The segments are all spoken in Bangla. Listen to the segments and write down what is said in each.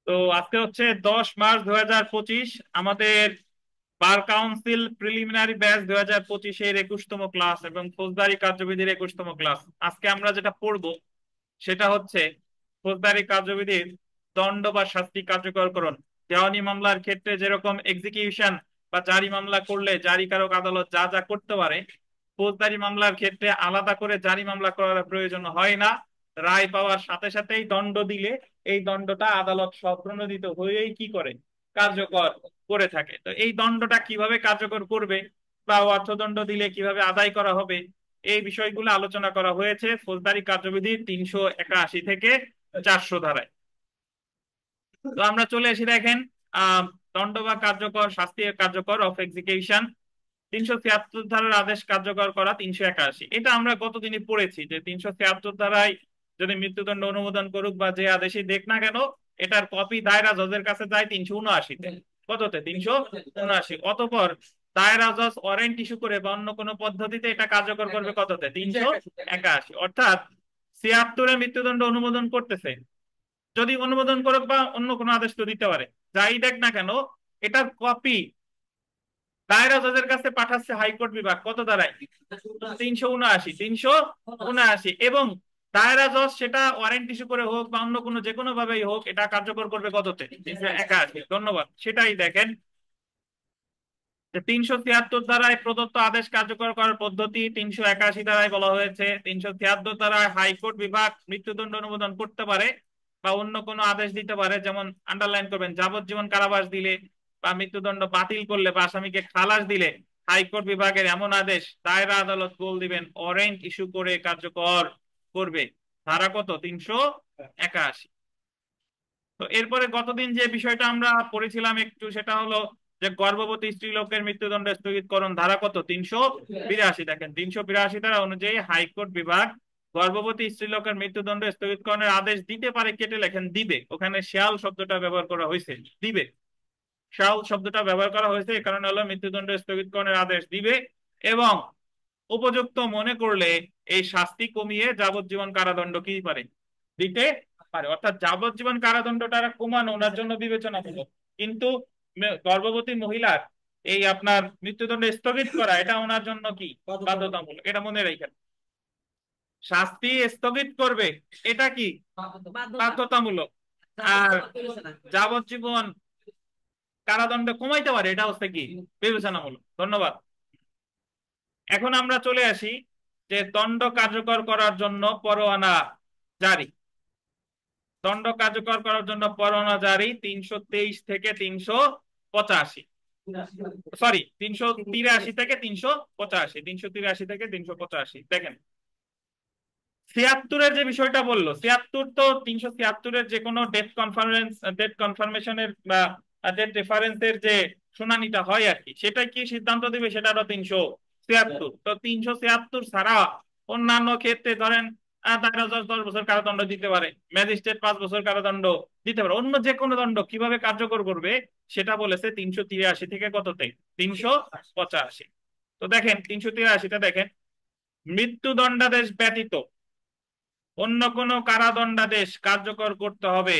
তো আজকে হচ্ছে 10 মার্চ 2025। আমাদের বার কাউন্সিল প্রিলিমিনারি ব্যাচ 2025-এর 21তম ক্লাস এবং ফৌজদারি কার্যবিধির 21তম ক্লাস। আজকে আমরা যেটা পড়বো সেটা হচ্ছে ফৌজদারি কার্যবিধির দণ্ড বা শাস্তি কার্যকরকরণ। দেওয়ানি মামলার ক্ষেত্রে যেরকম এক্সিকিউশন বা জারি মামলা করলে জারিকারক আদালত যা যা করতে পারে, ফৌজদারি মামলার ক্ষেত্রে আলাদা করে জারি মামলা করার প্রয়োজন হয় না। রায় পাওয়ার সাথে সাথেই দণ্ড দিলে এই দণ্ডটা আদালত স্বপ্রণোদিত হয়েই কি করে, কার্যকর করে থাকে। তো এই দণ্ডটা কিভাবে কার্যকর করবে বা অর্থদণ্ড দিলে কিভাবে আদায় করা হবে, এই বিষয়গুলো আলোচনা করা হয়েছে ফৌজদারি কার্যবিধির 381 থেকে 400 ধারায়। তো আমরা চলে এসে দেখেন দণ্ড বা কার্যকর শাস্তি কার্যকর অফ এক্সিকিউশন 376 ধারার আদেশ কার্যকর করা 381। এটা আমরা গতদিনই পড়েছি যে 376 ধারায় যদি মৃত্যুদণ্ড অনুমোদন করুক বা যে আদেশই দেখ না কেন, এটার কপি দায়রা জজের কাছে যায় 379-তে। কততে? 379। অতঃপর দায়রা জজ ওয়ারেন্ট ইস্যু করে বা অন্য কোনো পদ্ধতিতে এটা কার্যকর করবে কততে? 381। অর্থাৎ 76-এ মৃত্যুদণ্ড অনুমোদন করতেছে, যদি অনুমোদন করুক বা অন্য কোনো আদেশ তো দিতে পারে, যাই দেখ না কেন, এটার কপি দায়রা জজের কাছে পাঠাচ্ছে হাইকোর্ট বিভাগ কত দ্বারাই? 379। এবং দায়রা জজ সেটা ওয়ারেন্ট ইস্যু করে হোক বা অন্য কোনো যে কোনো ভাবেই হোক এটা কার্যকর করবে কততে? 381। ধন্যবাদ। সেটাই দেখেন যে 376 ধারায় প্রদত্ত আদেশ কার্যকর করার পদ্ধতি 381 ধারায় বলা হয়েছে। 376 ধারায় হাইকোর্ট বিভাগ মৃত্যুদণ্ড অনুমোদন করতে পারে বা অন্য কোনো আদেশ দিতে পারে, যেমন আন্ডারলাইন করবেন, যাবজ্জীবন কারাবাস দিলে বা মৃত্যুদণ্ড বাতিল করলে বা আসামিকে খালাস দিলে হাইকোর্ট বিভাগের এমন আদেশ দায়রা আদালত বল দিবেন ওয়ারেন্ট ইস্যু করে কার্যকর করবে। ধারা কত? 381। তো এরপরে গতদিন যে বিষয়টা আমরা পড়েছিলাম একটু, সেটা হলো যে গর্ভবতী স্ত্রীলোকের মৃত্যুদণ্ড স্থগিতকরণ। ধারা কত? 382। দেখেন 382 ধারা অনুযায়ী হাইকোর্ট বিভাগ গর্ভবতী স্ত্রীলোকের মৃত্যুদণ্ড স্থগিতকরণের আদেশ দিতে পারে, কেটে লেখেন দিবে, ওখানে শেয়াল শব্দটা ব্যবহার করা হয়েছে। দিবে, শেয়াল শব্দটা ব্যবহার করা হয়েছে, এই কারণে হলো মৃত্যুদণ্ড স্থগিতকরণের আদেশ দিবে এবং উপযুক্ত মনে করলে এই শাস্তি কমিয়ে যাবজ্জীবন কারাদণ্ড কি পারে, দিতে পারে। অর্থাৎ যাবজ্জীবন কারাদণ্ডটা কমানো ওনার জন্য বিবেচনামূলক, কিন্তু গর্ভবতী মহিলার এই আপনার মৃত্যুদণ্ড স্থগিত করা এটা ওনার জন্য কি, বাধ্যতামূলক। এটা মনে রাখেন। শাস্তি স্থগিত করবে এটা কি, বাধ্যতামূলক। আর যাবজ্জীবন কারাদণ্ড কমাইতে পারে এটা হচ্ছে কি, বিবেচনামূলক। ধন্যবাদ। এখন আমরা চলে আসি যে দণ্ড কার্যকর করার জন্য পরোয়ানা জারি। দণ্ড কার্যকর করার জন্য পরোয়ানা জারি 323 থেকে 385, সরি 383 থেকে 385, 383 থেকে 385। দেখেন 76-এর যে বিষয়টা বললো, 76 তো 376-এর যে কোনো ডেট কনফার্মেশনের বা ডেট রেফারেন্সের যে শুনানিটা হয় আর কি, সেটা কি সিদ্ধান্ত দিবে, সেটা হলো 376। তো 376 ছাড়া অন্যান্য ক্ষেত্রে ধরেন দায়রা জজ 10 বছর কারাদণ্ড দিতে পারে, ম্যাজিস্ট্রেট 5 বছর কারাদণ্ড দিতে পারে, অন্য যে কোনো দণ্ড কিভাবে কার্যকর করবে সেটা বলেছে 383 থেকে কততে, 385। তো দেখেন 383-টা দেখেন, মৃত্যুদণ্ডাদেশ ব্যতীত অন্য কোন কারাদণ্ডাদেশ কার্যকর করতে হবে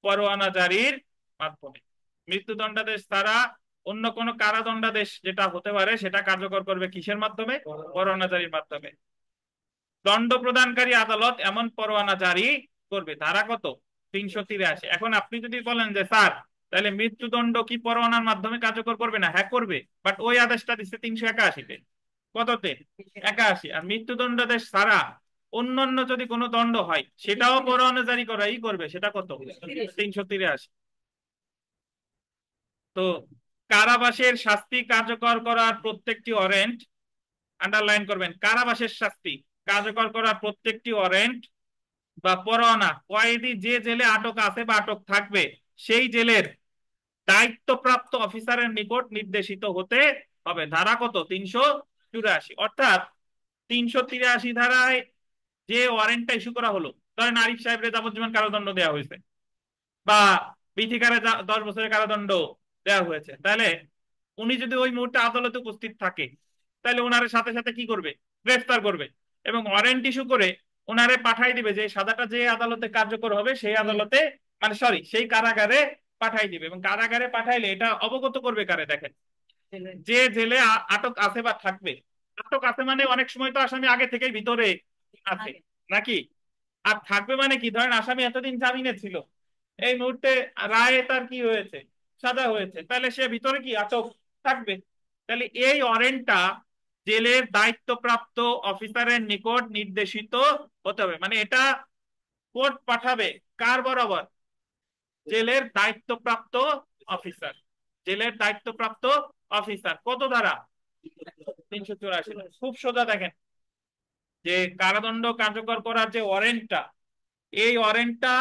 পরোয়ানা জারির মাধ্যমে। মৃত্যুদণ্ডাদেশ ছাড়া অন্য কোন কারাদণ্ডাদেশ যেটা হতে পারে সেটা কার্যকর করবে কিসের মাধ্যমে? পরোয়ানা জারির মাধ্যমে। দণ্ড প্রদানকারী আদালত এমন পরোয়ানা জারি করবে। ধারা কত? 383। এখন আপনি যদি বলেন যে স্যার তাহলে মৃত্যুদণ্ড কি পরোয়ানার মাধ্যমে কার্যকর করবে না? হ্যাঁ করবে, বাট ওই আদেশটা দিচ্ছে 381-তে। কততে? 81। আর মৃত্যুদণ্ডাদেশ ছাড়া অন্যান্য যদি কোনো দণ্ড হয় সেটাও পরোয়ানা জারি করাই করবে, সেটা কত? 383। তো কারাবাসের শাস্তি কার্যকর করার প্রত্যেকটি ওয়ারেন্ট, আন্ডারলাইন করবেন, কারাবাসের শাস্তি কার্যকর করার প্রত্যেকটি ওয়ারেন্ট বা পরোয়ানা কয়েদি যে জেলে আটক আছে বা আটক থাকবে সেই জেলের দায়িত্বপ্রাপ্ত অফিসারের নিকট নির্দেশিত হতে হবে। ধারা কত? 384। অর্থাৎ 383 ধারায় যে ওয়ারেন্টটা ইস্যু করা হলো, ধরেন আরিফ সাহেবের যাবজ্জীবন কারাদণ্ড দেওয়া হয়েছে বা বিথিকারে 10 বছরের কারাদণ্ড দেওয়া হয়েছে, তাহলে উনি যদি ওই মুহূর্তে আদালতে উপস্থিত থাকে তাহলে ওনার সাথে সাথে কি করবে? গ্রেফতার করবে এবং ওয়ারেন্ট ইস্যু করে ওনারে পাঠাই দিবে যে সাদাটা যে আদালতে কার্যকর হবে সেই আদালতে মানে সরি সেই কারাগারে পাঠাই দিবে, এবং কারাগারে পাঠাইলে এটা অবগত করবে কারে? দেখেন, যে জেলে আটক আছে বা থাকবে। আটক আছে মানে অনেক সময় তো আসামি আগে থেকেই ভিতরে আছে নাকি? আর থাকবে মানে কি, ধরেন আসামি এতদিন জামিনে ছিল, এই মুহূর্তে রায়ে তার কি হয়েছে, সাজা হয়েছে, তাহলে সে ভিতরে কি আটক থাকবে। তাহলে এই ওয়ারেন্টটা জেলের দায়িত্বপ্রাপ্ত অফিসারের নিকট নির্দেশিত হতে হবে। মানে এটা কোর্ট পাঠাবে কার বরাবর? জেলের দায়িত্বপ্রাপ্ত অফিসার। জেলের দায়িত্বপ্রাপ্ত অফিসার। কত ধারা? 384। খুব সোজা, দেখেন যে কারাদণ্ড কার্যকর করার যে ওয়ারেন্টটা, এই ওয়ারেন্টটা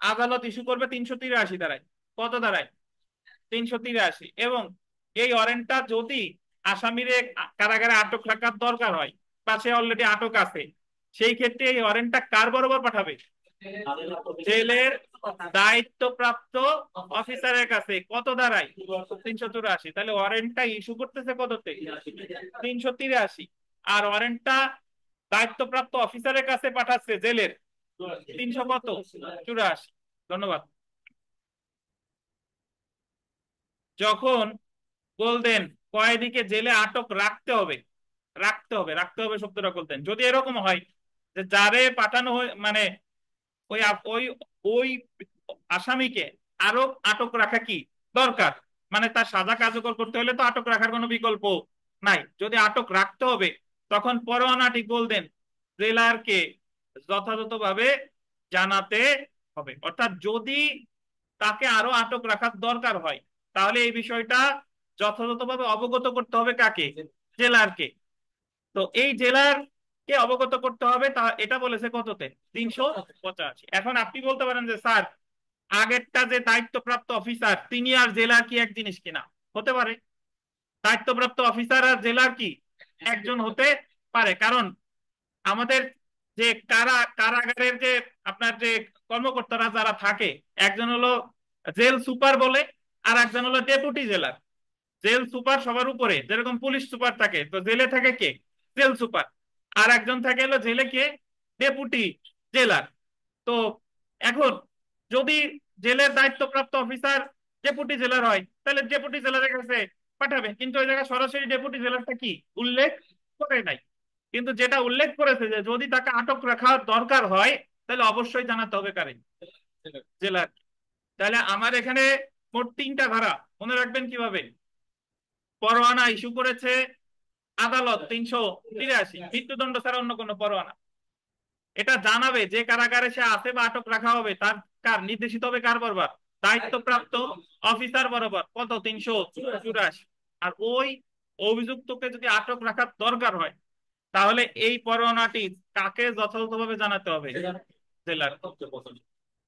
আদালত ইস্যু করবে 383 ধারায়। কত ধারায়? 383। এবং এই ওয়ারেন্টটা যদি আসামির কারাগারে আটক রাখার দরকার হয় বা সে অলরেডি আটক আছে, সেই ক্ষেত্রে এই ওয়ারেন্টটা কার বরাবর পাঠাবে? জেলের দায়িত্বপ্রাপ্ত অফিসারের কাছে। কত ধারায়? 384। তাহলে ওয়ারেন্টটা ইস্যু করতেছে কততে? 383। আর ওয়ারেন্টটা দায়িত্বপ্রাপ্ত অফিসারের কাছে পাঠাচ্ছে জেলের 300 কত? 84। ধন্যবাদ। যখন বলতেন কয়েদিকে জেলে আটক রাখতে হবে, রাখতে হবে, রাখতে হবে শব্দটা বলতেন, যদি এরকম হয় যে যারে পাঠানো হয় মানে ওই ওই ওই আসামিকে আরো আটক রাখা কি দরকার, মানে তার সাজা কার্যকর করতে হলে তো আটক রাখার কোনো বিকল্প নাই, যদি আটক রাখতে হবে তখন পরোয়ানাটি বলতেন জেলারকে যথাযথভাবে জানাতে হবে। অর্থাৎ যদি তাকে আরো আটক রাখার দরকার হয় তাহলে এই বিষয়টা যথাযথভাবে অবগত করতে হবে কাকে? জেলারকে। তো এই জেলার কে অবগত করতে হবে, তা এটা বলেছে কততে? 385। এখন আপনি বলতে পারেন যে স্যার আগেরটা যে দায়িত্বপ্রাপ্ত অফিসার তিনি আর জেলার কি এক জিনিস কিনা? হতে পারে। দায়িত্বপ্রাপ্ত অফিসার আর জেলার কি একজন হতে পারে, কারণ আমাদের যে কারাগারের যে আপনার যে কর্মকর্তারা যারা থাকে, একজন হলো জেল সুপার বলে, আর একজন হলো ডেপুটি জেলার। জেল সুপার সবার উপরে, যেরকম পুলিশ সুপার থাকে, তো জেলে থাকে কে? Jail super. আর একজন থাকে হলো জেলে কে? ডেপুটি জেলার। তো এখন যদি জেলের দায়িত্বপ্রাপ্ত অফিসার ডেপুটি জেলার হয় তাহলে ডেপুটি জেলারের কাছে পাঠাবে, কিন্তু ওই জায়গায় সরাসরি ডেপুটি জেলারটা কি উল্লেখ করে নাই। কিন্তু যেটা উল্লেখ করেছে যে যদি তাকে আটক রাখার দরকার হয় তাহলে অবশ্যই জানাতে হবে কারে? জেলার। তাহলে আমার এখানে মোট 3টা ধারা, মনে রাখবেন কিভাবে? পরোয়ানা ইস্যু করেছে আদালত 383, মৃত্যুদণ্ড ছাড়া অন্য কোনো পরোয়ানা। এটা জানাবে যে কারাগারে সে আছে বা আটক রাখা হবে তার কার নির্দেশিত হবে কার বরাবর? দায়িত্বপ্রাপ্ত অফিসার বরাবর। কত? 384। আর ওই অভিযুক্তকে যদি আটক রাখার দরকার হয় তাহলে এই পরোয়ানাটি কাকে যথাযথভাবে জানাতে হবে? জেলার।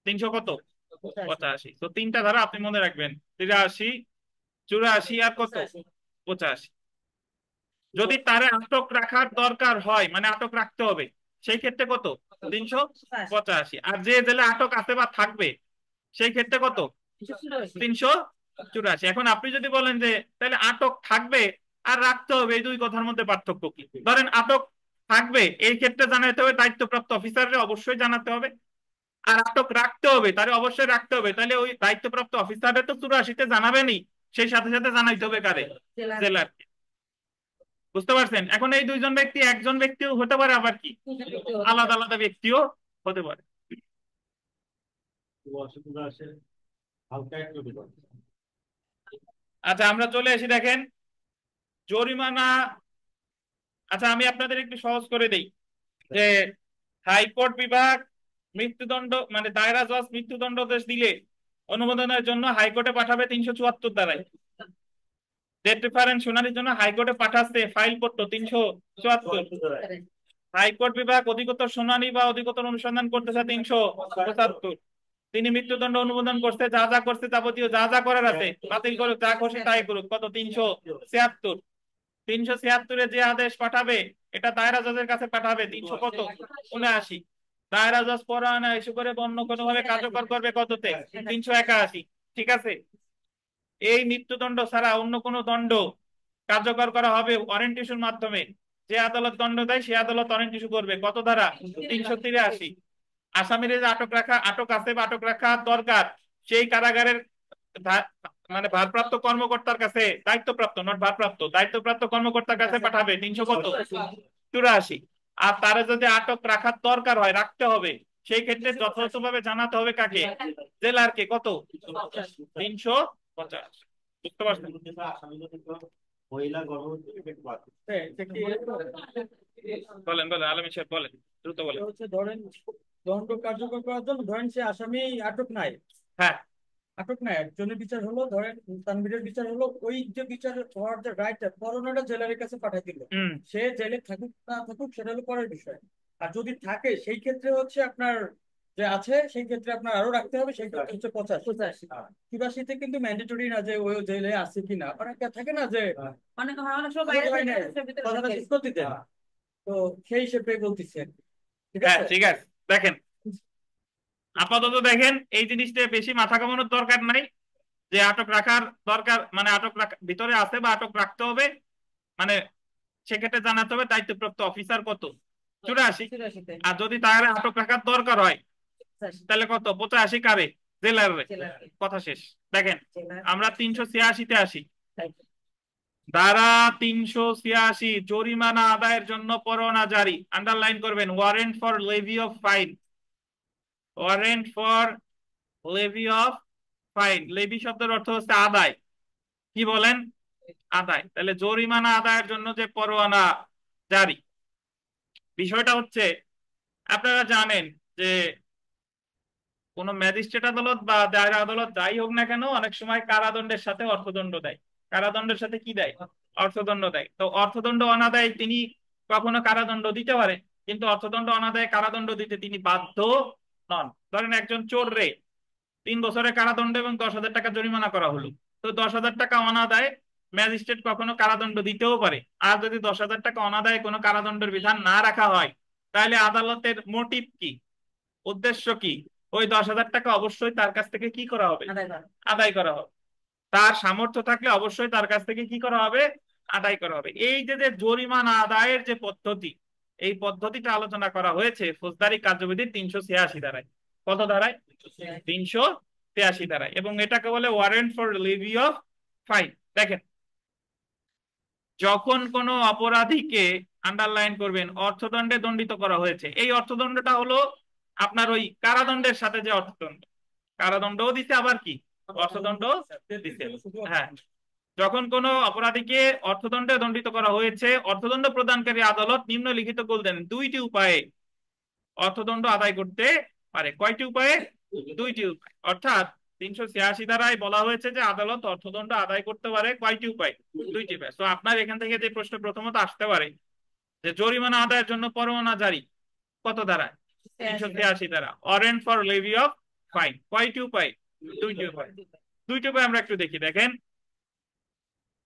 300 কত? 85। তো 3টা ধারা আপনি মনে রাখবেন, 83, 84 আর কত? 85। যদি তারে আটক রাখার দরকার হয় মানে আটক রাখতে হবে, সেই ক্ষেত্রে কত? 385। আর যে জেলে আটক আছে বা থাকবে সেই ক্ষেত্রে কত? 384। এখন আপনি যদি বলেন যে তাহলে আটক থাকবে আর রাখতে হবে, এই দুই কথার মধ্যে পার্থক্য কি? ধরেন আটক থাকবে, এই ক্ষেত্রে জানাতে হবে দায়িত্বপ্রাপ্ত অফিসাররে অবশ্যই জানাতে হবে, আর আটক রাখতে হবে তারে অবশ্যই রাখতে হবে, তাহলে ওই দায়িত্বপ্রাপ্ত অফিসারে তো 84-তে জানাবেনই, সেই সাথে সাথে জানাইতে হবে কারে? জেলার। বুঝতে পারছেন? এখন এই দুইজন ব্যক্তি একজন ব্যক্তিও হতে পারে, আবার কি আলাদা আলাদা ব্যক্তিও হতে পারে। আচ্ছা আমরা চলে আসি, দেখেন জরিমানা। আচ্ছা আমি আপনাদের একটু সহজ করে দেই যে হাইকোর্ট বিভাগ মৃত্যুদণ্ড মানে দায়রা জজ মৃত্যুদণ্ডাদেশ দিলে অনুমোদনের জন্য হাইকোর্টে পাঠাবে 374 ধারায়। ডেট রেফারেন্স শুনানির জন্য হাইকোর্টে পাঠাচ্ছে ফাইল পড়তো 374। হাইকোর্ট বিভাগ অধিকতর শুনানি বা অধিকতর অনুসন্ধান করতেছে 375। তিনি মৃত্যুদণ্ড অনুমোদন করছে, যা যা করছে যাবতীয় যা যা করার আছে বাতিল করুক, যা খুশি তাই করুক। কত? 376। 376-এ যে আদেশ পাঠাবে এটা দায়রা জজের কাছে পাঠাবে 300 কত? 79। দায়রা জজ পরোয়ানা ইস্যু করে অন্য কোনো ভাবে কার্যকর করবে কততে? 381। ঠিক আছে। এই মৃত্যুদণ্ড ছাড়া অন্য কোনো দণ্ড কার্যকর করা হবে ওয়ারেন্ট ইস্যুর মাধ্যমে। যে আদালত দণ্ড দেয় সে আদালত ওয়ারেন্ট ইস্যু করবে। কত ধারা? 383। আসামির যে আটক রাখা, আটক আছে বা আটক রাখা দরকার, সেই কারাগারের মানে ভারপ্রাপ্ত কর্মকর্তার কাছে, দায়িত্বপ্রাপ্ত নট ভারপ্রাপ্ত, দায়িত্বপ্রাপ্ত কর্মকর্তার কাছে পাঠাবে 384। আর তারা যদি আটক রাখার দরকার হয়, রাখতে হবে, সেই ক্ষেত্রে যথাযথভাবে জানাতে হবে কাকে? জেলারকে। কত? 350। বুঝতে পারছেন? বলেন বলেন আলমী সাহেব, বলেন, দ্রুত বলেন। হচ্ছে ধরেন দণ্ড কার্যকর করার জন্য ধরেন সে আসামি আটক নাই, হ্যাঁ আটক নাই, একজনের বিচার হলো, ধরেন তানভীরের বিচার হলো, ওই যে বিচার হওয়ার যে রাইটটা পরোয়ানাটা জেলারের কাছে পাঠিয়ে দিল, হুম। সে জেলে থাকুক না থাকুক সেটা হলো পরের বিষয়। আর যদি থাকে সেই ক্ষেত্রে হচ্ছে আপনার যে আছে সেই ক্ষেত্রে আপনার আরো রাখতে হবে, সেই ক্ষেত্রে হচ্ছে 85। 85 কিন্তু ম্যান্ডেটরি না যে ওই জেলে আছে কিনা, অনেক থাকে না যে অনেক অনেক সময় বাইরে হয় না, কথাটা শেষ করতে দেন। তো সেই হিসেবে বলতেছি আর কি। ঠিক হ্যাঁ আছে। ঠিক আছে, দেখেন, আপাতত দেখেন এই জিনিসটা বেশি মাথা কামানোর দরকার নাই, যে আটক রাখার দরকার মানে আটক রাখা ভিতরে আছে বা আটক রাখতে হবে, মানে সেক্ষেত্রে জানাতে হবে দায়িত্বপ্রাপ্ত অফিসার কত? 84। 84 আর যদি তাহলে আটক রাখার দরকার হয় তাহলে কত? 85 কারে? জেলার। কথা শেষ। দেখেন, আমরা 386-তে আসি। ধারা 386, জরিমানা আদায়ের জন্য পরোয়ানা জারি। আন্ডারলাইন করবেন, warrant for levy of fine. Warrant for levy of fine. Levy শব্দের অর্থ হচ্ছে আদায়। কি বলেন? আদায়। তাহলে জরিমানা আদায়ের জন্য যে পরোয়ানা জারি, বিষয়টা হচ্ছে আপনারা জানেন যে কোন ম্যাজিস্ট্রেট আদালত বা দায়রা আদালত যাই হোক না কেন, অনেক সময় কারাদণ্ডের সাথে অর্থদণ্ড দেয়। কারাদণ্ডের সাথে কি দেয়? অর্থদণ্ড দেয়। তো অর্থদণ্ড অনাদায়ে তিনি কখনো কারাদণ্ড দিতে পারে, কিন্তু অর্থদণ্ড অনাদায়ে কারাদণ্ড দিতে তিনি বাধ্য নন। ধরেন একজন চোর রে 3 বছরের কারাদণ্ড এবং 10,000 টাকা জরিমানা করা হলো। তো 10,000 টাকা অনাদায়ে ম্যাজিস্ট্রেট কখনো কারাদণ্ড দিতেও পারে। আর যদি 10,000 টাকা অনাদায়ে কোনো কারাদণ্ডের বিধান না রাখা হয়, তাহলে আদালতের মোটিভ কি, উদ্দেশ্য কি? ওই 10,000 টাকা অবশ্যই তার কাছ থেকে কি করা হবে? আদায় করা হবে। তার সামর্থ্য থাকলে অবশ্যই তার কাছ থেকে কি করা হবে? আদায় করা হবে। এই যে যে জরিমানা আদায়ের যে পদ্ধতি, এই পদ্ধতিটা আলোচনা করা হয়েছে ফৌজদারি কার্যবিধির 386 ধারায়। কত ধারায়? 383 ধারায়। এবং এটাকে বলে warrant for Libby of fine. দেখেন, যখন কোনো অপরাধীকে, আন্ডারলাইন করবেন, অর্থদণ্ডে দণ্ডিত করা হয়েছে, এই অর্থদণ্ডটা হলো আপনার ওই কারাদণ্ডের সাথে যে অর্থদণ্ড, কারাদণ্ডও দিছে আবার কি অর্থদণ্ড দিছে। হ্যাঁ, যখন কোনো অপরাধীকে অর্থদণ্ডে দণ্ডিত করা হয়েছে, অর্থদণ্ড প্রদানকারী আদালত নিম্নলিখিত বলতেন 2টি উপায়ে অর্থদণ্ড আদায় করতে পারে। কয়টি উপায়ে? 2টি উপায়। অর্থাৎ 386 ধারায় বলা হয়েছে যে আদালত অর্থদণ্ড আদায় করতে পারে কয়টি উপায়? 2টি উপায়। তো আপনার এখান থেকে যে প্রশ্ন প্রথমত আসতে পারে যে জরিমানা আদায়ের জন্য পরোয়ানা জারি কত ধারায়? 383 ধারা। Warrant for levy of fine কয়টি উপায়? 2টি উপায়। 2টি উপায় আমরা একটু দেখি। দেখেন,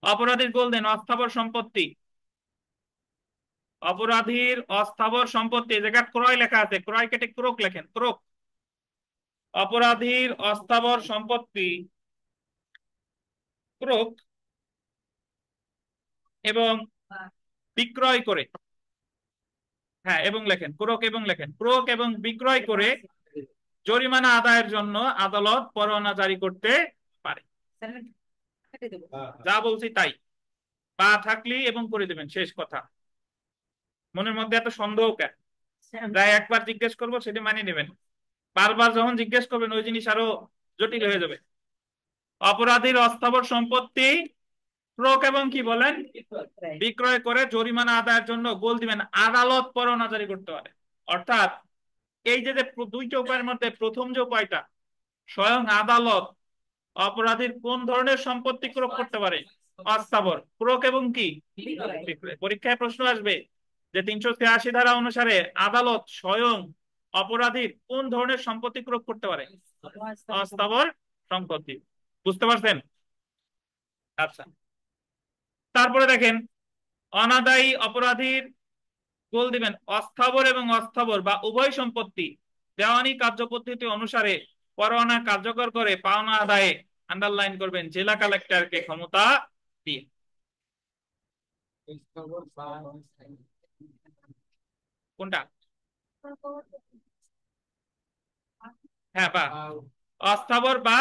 অপরাধীর বলতেন অস্থাবর সম্পত্তি, অপরাধীর অস্থাবর সম্পত্তি, জায়গা ক্রয় লেখা আছে, ক্রয় কেটে ক্রোক লেখেন, ক্রোক। অপরাধীর অস্থাবর সম্পত্তি ক্রোক এবং বিক্রয় করে, হ্যাঁ এবং লেখেন ক্রোক এবং লেখেন ক্রোক এবং বিক্রয় করে জরিমানা আদায়ের জন্য আদালত পরোয়ানা জারি করতে পারে। যা বলছি তাই, পা থাকলেই এবং করে দেবেন, শেষ কথা। মনের মধ্যে এত সন্দেহ কেন? প্রায় একবার জিজ্ঞেস করবো সেটা মানিয়ে নেবেন, বারবার যখন জিজ্ঞেস করবেন ওই জিনিস আরো জটিল হয়ে যাবে। অপরাধীর অস্থাবর সম্পত্তি ক্রোক এবং কি বলেন বিক্রয় করে জরিমানা আদায়ের জন্য গোল দিবেন, আদালত পরোয়ানা জারি করতে পারে। অর্থাৎ এই যে যে 2টি উপায়ের মধ্যে প্রথম যে উপায়টা, স্বয়ং আদালত অপরাধীর কোন ধরনের সম্পত্তি ক্রোক করতে পারে? অস্থাবর। ক্রোক এবং কি বিক্রয়। পরীক্ষায় প্রশ্ন আসবে যে 383 ধারা অনুসারে আদালত স্বয়ং অপরাধীর কোন ধরনের সম্পত্তি ক্রোক করতে পারে? অস্থাবর সম্পত্তি। বুঝতে পারছেন? আচ্ছা, তারপরে দেখেন, অনাদায়ী অপরাধীর গোল দিবেন অস্থাবর এবং অস্থাবর বা উভয় সম্পত্তি দেওয়ানি কার্যপদ্ধতি অনুসারে পরোয়ানা কার্যকর করে পাওনা আদায়ে, আন্ডারলাইন করবেন, জেলা কালেক্টরকে ক্ষমতা দিয়ে। কোনটা? হ্যাঁ, বা অস্থাবর বা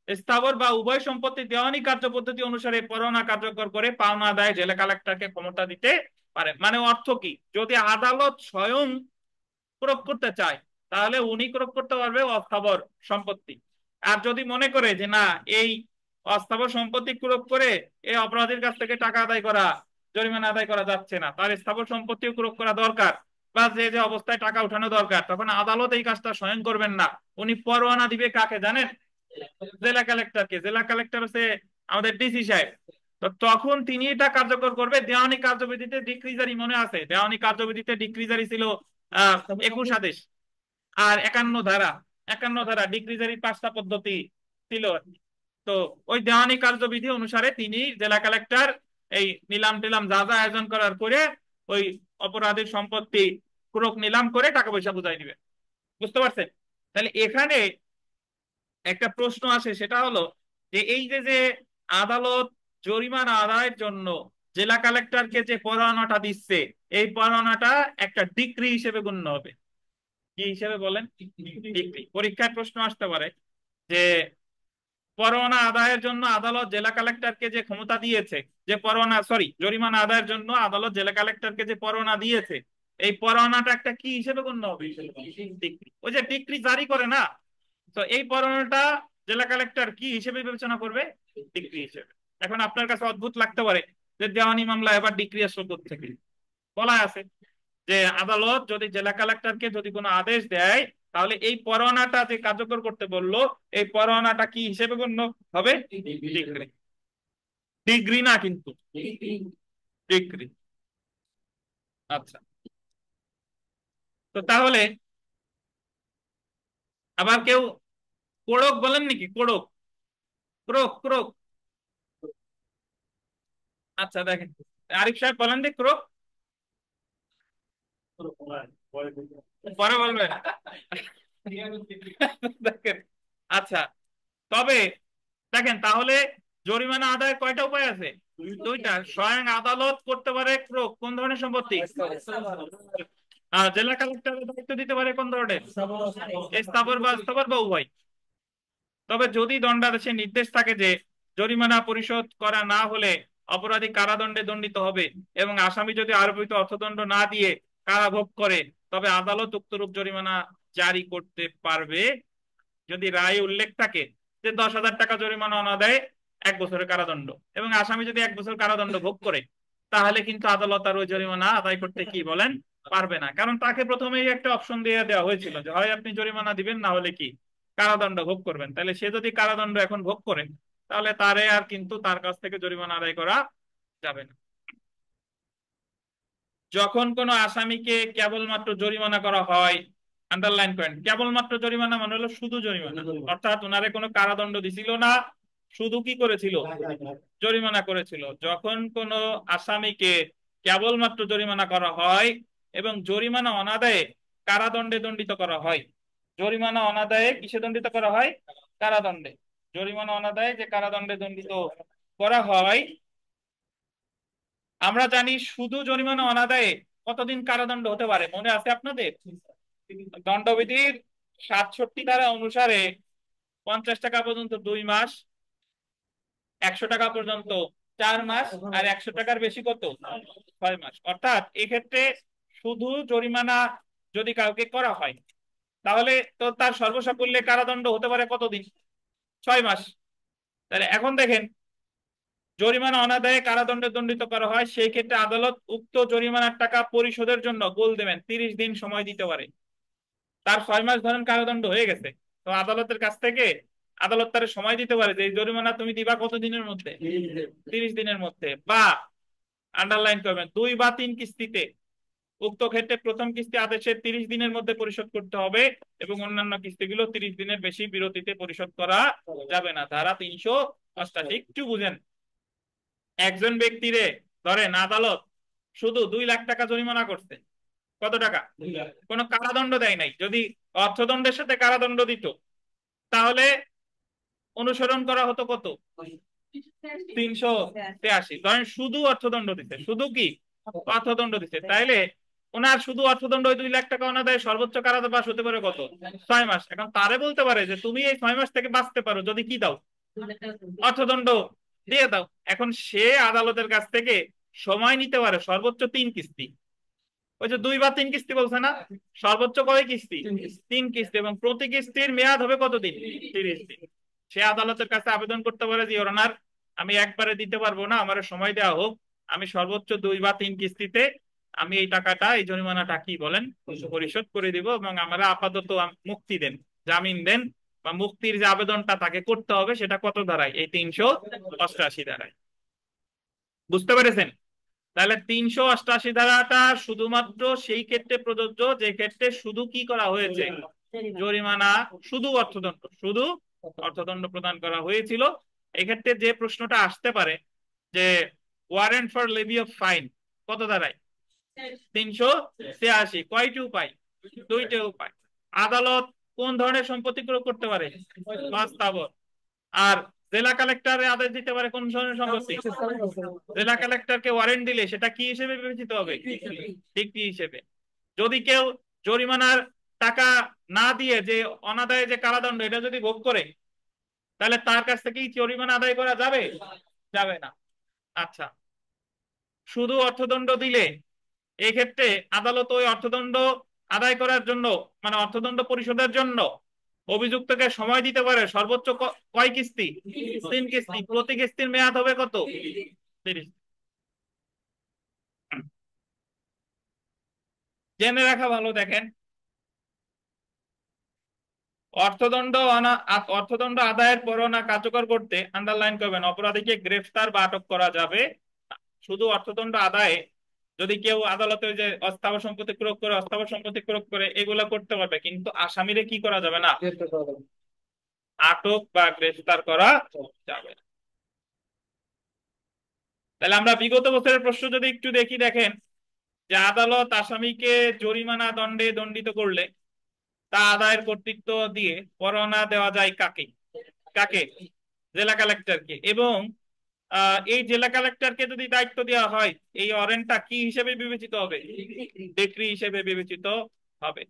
স্থাবর বা উভয় সম্পত্তি দেওয়ানি কার্য পদ্ধতি অনুসারে পরোয়ানা কার্যকর করে পাওনা আদায়ে জেলা কালেক্টরকে ক্ষমতা দিতে পারে। মানে অর্থ কি, যদি আদালত স্বয়ং প্রয়োগ করতে চায় তাহলে উনি প্রয়োগ করতে পারবে অস্থাবর সম্পত্তি। আর যদি মনে করে যে না, এই অস্থাবর সম্পত্তি প্রয়োগ করে এই অপরাধীর কাছ থেকে টাকা আদায় করা, জরিমানা আদায় করা যাচ্ছে না, তার স্থাবর সম্পত্তিও প্রয়োগ করা দরকার, বা যে যে অবস্থায় টাকা উঠানো দরকার, তখন আদালত এই কাজটা স্বয়ং করবেন না। উনি পরোয়ানা দিবে কাকে জানেন? জেলা কালেক্টরকে। জেলা কালেক্টর হচ্ছে আমাদের ডিসি সাহেব। তো তখন তিনি এটা কার্যকর করবে। দেওয়ানি কার্যবিধিতে ডিক্রিজারি মনে আছে, দেওয়ানি কার্যবিধিতে ডিক্রিজারি ছিল 21 আদেশ আর 51 ধারা। 51 ধারা ডিক্রিজারি 5টা পদ্ধতি ছিল। তো ওই দেওয়ানি কার্যবিধি অনুসারে তিনি জেলা কালেক্টর এই নিলাম টিলাম যা যা আয়োজন করার পরে ওই অপরাধীর সম্পত্তি ক্রোক নিলাম করে টাকা পয়সা বুঝাই দিবে। বুঝতে পারছেন? তাহলে এখানে একটা প্রশ্ন আসে, সেটা হলো যে এই যে যে আদালত জরিমানা আদায়ের জন্য জেলা কালেক্টরকে যে পরোয়ানাটা দিচ্ছে, এই পরোয়ানাটা একটা ডিক্রি হিসেবে গণ্য হবে। কি হিসেবে বলেন? ডিক্রি। পরীক্ষায় প্রশ্ন আসতে পারে যে পরোয়ানা আদায়ের জন্য আদালত জেলা কালেক্টরকে যে ক্ষমতা দিয়েছে, যে পরোয়ানা সরি জরিমানা আদায়ের জন্য আদালত জেলা কালেক্টরকে যে পরোয়ানা দিয়েছে, এই পরোয়ানাটা একটা কি হিসেবে গণ্য হবে? ডিক্রি। ওই যে ডিক্রি জারি করে না, তো এই পরোয়ানাটা জেলা কালেক্টর কি হিসেবে বিবেচনা করবে? ডিক্রি হিসেবে। এখন আপনার কাছে অদ্ভুত লাগতে পারে যে দেওয়ানি মামলা এবার ডিক্রি আসলো থেকে। বলা আছে যে আদালত যদি জেলা কালেক্টরকে যদি কোনো আদেশ দেয়, তাহলে এই পরোয়ানাটা যে কার্যকর করতে বললো, এই পরোয়ানাটা কি হিসেবে গণ্য হবে? ডিগ্রি। ডিগ্রি না কিন্তু, ডিগ্রি। আচ্ছা, তো তাহলে আবার কেউ কোড়ক বলেন নাকি? কোড়ক, ক্রোক ক্রোক। আচ্ছা দেখেন, আরিফ সাহেব বলেন যে ক্রোক। পরে বলবেন। দেখেন, আচ্ছা, তবে দেখেন তাহলে জরিমানা আদায়ের কয়টা উপায় আছে? দুইটা। স্বয়ং আদালত করতে পারে ক্রোক কোন ধরনের সম্পত্তি, আর জেলা কালেক্টরের দায়িত্ব দিতে পারে কোন ধরনের, স্থাবর বা অস্থাবর বা উভয়। তবে যদি দণ্ডাদেশে নির্দেশ থাকে যে জরিমানা পরিশোধ করা না হলে অপরাধী কারাদণ্ডে দণ্ডিত হবে এবং আসামি যদি আরোপিত অর্থদণ্ড না দিয়ে কারাভোগ করে, তবে আদালত উক্তরূপ জরিমানা জারি করতে পারবে যদি রায়ে উল্লেখ থাকে যে 10,000 টাকা জরিমানা অনাদায়ে 1 বছরের কারাদণ্ড, এবং আসামি যদি 1 বছর কারাদণ্ড ভোগ করে, তাহলে কিন্তু আদালত আর ওই জরিমানা আদায় করতে কি বলেন পারবে না। কারণ তাকে প্রথমেই একটা অপশন দিয়ে দেওয়া হয়েছিল যে হয় আপনি জরিমানা দিবেন, না হলে কি কারাদণ্ড ভোগ করবেন। তাহলে সে যদি কারাদণ্ড এখন ভোগ করে, তাহলে তারে আর কিন্তু তার কাছ থেকে জরিমানা আদায় করা যাবে না। যখন কোনো আসামিকে কেবলমাত্র জরিমানা করা হয়, আন্ডারলাইন করেন, কেবলমাত্র জরিমানা মানে হলো শুধু জরিমানা, অর্থাৎ ওনারে কোনো কারাদণ্ড দিছিল না, শুধু কি করেছিল, জরিমানা করেছিল। যখন কোনো আসামিকে কেবলমাত্র জরিমানা করা হয় এবং জরিমানা অনাদায়ে কারাদণ্ডে দণ্ডিত করা হয়, জরিমানা অনাদায়ে কিসে দণ্ডিত করা হয়? কারাদণ্ডে। জরিমানা অনাদায়ে যে কারাদণ্ডে দণ্ডিত করা হয়, আমরা জানি শুধু জরিমানা অনাদায়ে কতদিন কারাদণ্ড হতে পারে, মনে আছে আপনাদের? দণ্ডবিধির 67 ধারা অনুসারে 50 টাকা পর্যন্ত 2 মাস, 100 টাকা পর্যন্ত 4 মাস, আর 100 টাকার বেশি কত, 6 মাস। অর্থাৎ এক্ষেত্রে শুধু জরিমানা যদি কাউকে করা হয়, তাহলে তো তার সর্বসাকুল্যে কারাদণ্ড হতে পারে কতদিন, 6 মাস। তাহলে এখন দেখেন, জরিমানা অনাদায়ে কারাদণ্ডে দণ্ডিত করা হয়, সেই ক্ষেত্রে আদালত উক্ত জরিমানার টাকা পরিশোধের জন্য গোল দেবেন 30 দিন সময় দিতে পারে। তার 6 মাস ধরেন কারাদণ্ড হয়ে গেছে, তো আদালতের কাছ থেকে আদালত তার সময় দিতে পারে যে এই জরিমানা তুমি দিবা কত দিনের মধ্যে, 30 দিনের মধ্যে। বা আন্ডারলাইন করবেন 2 বা 3 কিস্তিতে। উক্ত ক্ষেত্রে প্রথম কিস্তি আদেশের 30 দিনের মধ্যে পরিশোধ করতে হবে এবং অন্যান্য কিস্তিগুলো 30 দিনের বেশি বিরতিতে পরিশোধ করা যাবে না। ধারা 388। একটু বুঝেন, একজন ব্যক্তিরে ধরেন আদালত শুধু 2 লাখ টাকা জরিমানা করছে, কত টাকা, কোনো কারাদণ্ড দেয় নাই। যদি অর্থদণ্ডের সাথে কারাদণ্ড দিত, তাহলে অনুসরণ করা হতো কত, 383। ধরেন শুধু অর্থদণ্ড দিতে, শুধু কি অর্থদণ্ড দিতে, তাইলে ওনার শুধু অর্থদণ্ড ওই 2 লাখ টাকা অনাদায়ে সর্বোচ্চ কারাবাস হতে পারে কত? 6 মাস। এখন তারে বলতে পারে যে তুমি এই 6 মাস থেকে বাঁচতে পারো যদি কি দাও, অর্থদণ্ড দিয়ে দাও। এখন সে আদালতের কাছ থেকে সময় নিতে পারে সর্বোচ্চ 3 কিস্তি। ওই যে 2 বা 3 কিস্তি বলছে না, সর্বোচ্চ কয় কিস্তি? 3 কিস্তি, এবং প্রতি কিস্তির মেয়াদ হবে কতদিন? 30 দিন। সে আদালতের কাছে আবেদন করতে পারে যে ইওর অনার, আমি একবারে দিতে পারবো না, আমার সময় দেওয়া হোক, আমি সর্বোচ্চ 2 বা 3 কিস্তিতে আমি এই টাকাটা, এই জরিমানাটা কি বলেন পরিশোধ করে দিব, এবং আমরা আপাতত মুক্তি দেন, জামিন দেন, বা মুক্তির যে আবেদনটা তাকে করতে হবে সেটা কত ধারায়? এই 388 ধারায়। বুঝতে পেরেছেন? তাহলে 388 ধারাটা শুধুমাত্র সেই ক্ষেত্রে প্রযোজ্য যে ক্ষেত্রে শুধু কি করা হয়েছে? জরিমানা, শুধু অর্থদণ্ড, শুধু অর্থদণ্ড প্রদান করা হয়েছিল। এক্ষেত্রে যে প্রশ্নটা আসতে পারে যে warrant for levy of fine কত ধারায়? 386। কয়টি উপায়? 2টি উপায়। আদালত কোন ধরনের সম্পত্তি ক্রয় করতে পারে? বাস্তাবর। আর জেলা কালেক্টরের আদেশ দিতে পারে কোন ধরনের সম্পত্তি? জেলা কালেক্টরকে ওয়ারেন্ট দিলে সেটা কি হিসেবে বিবেচিত হবে? ডিক্রি হিসেবে। যদি কেউ জরিমানার টাকা না দিয়ে যে অনাদায়ে যে কারাদণ্ড এটা যদি ভোগ করে, তাহলে তার কাছ থেকে কি জরিমানা আদায় করা যাবে? যাবে না। আচ্ছা, শুধু অর্থদণ্ড দিলে এই ক্ষেত্রে আদালত ওই অর্থদণ্ড আদায় করার জন্য, মানে অর্থদণ্ড পরিশোধের জন্য অভিযুক্তকে সময় দিতে পারে সর্বোচ্চ কয় কিস্তি? 3 কিস্তি। প্রতি কিস্তির মেয়াদ হবে কত? 30। জেনে রাখা ভালো, দেখেন, অর্থদণ্ড আদায়ের পরোয়ানা কার্যকর করতে আন্ডারলাইন করবেন অপরাধীকে গ্রেফতার বা আটক করা যাবে না। শুধু অর্থদণ্ড আদায়ে যদি কেউ আদালতে যে অস্থাবর সম্পত্তি প্রয়োগ করে, অস্থাবর সম্পত্তি প্রয়োগ করে, এগুলা করতে পারবে, কিন্তু আসামিরে কি করা যাবে না? আটক বা গ্রেফতার করা যাবে না। তাহলে আমরা বিগত বছরের প্রশ্ন যদি একটু দেখি, দেখেন যে আদালত আসামিকে জরিমানা দণ্ডে দণ্ডিত করলে তা আদায়ের কর্তৃত্ব দিয়ে পরোয়ানা দেওয়া যায় কাকে? কাকে? জেলা কালেক্টরকে। এবং এই জেলা কালেক্টরকে যদি দায়িত্ব দেওয়া হয়, এই ওয়ারেন্টটা কি হিসেবে বিবেচিত হবে? ডিক্রি হিসেবে বিবেচিত হবে।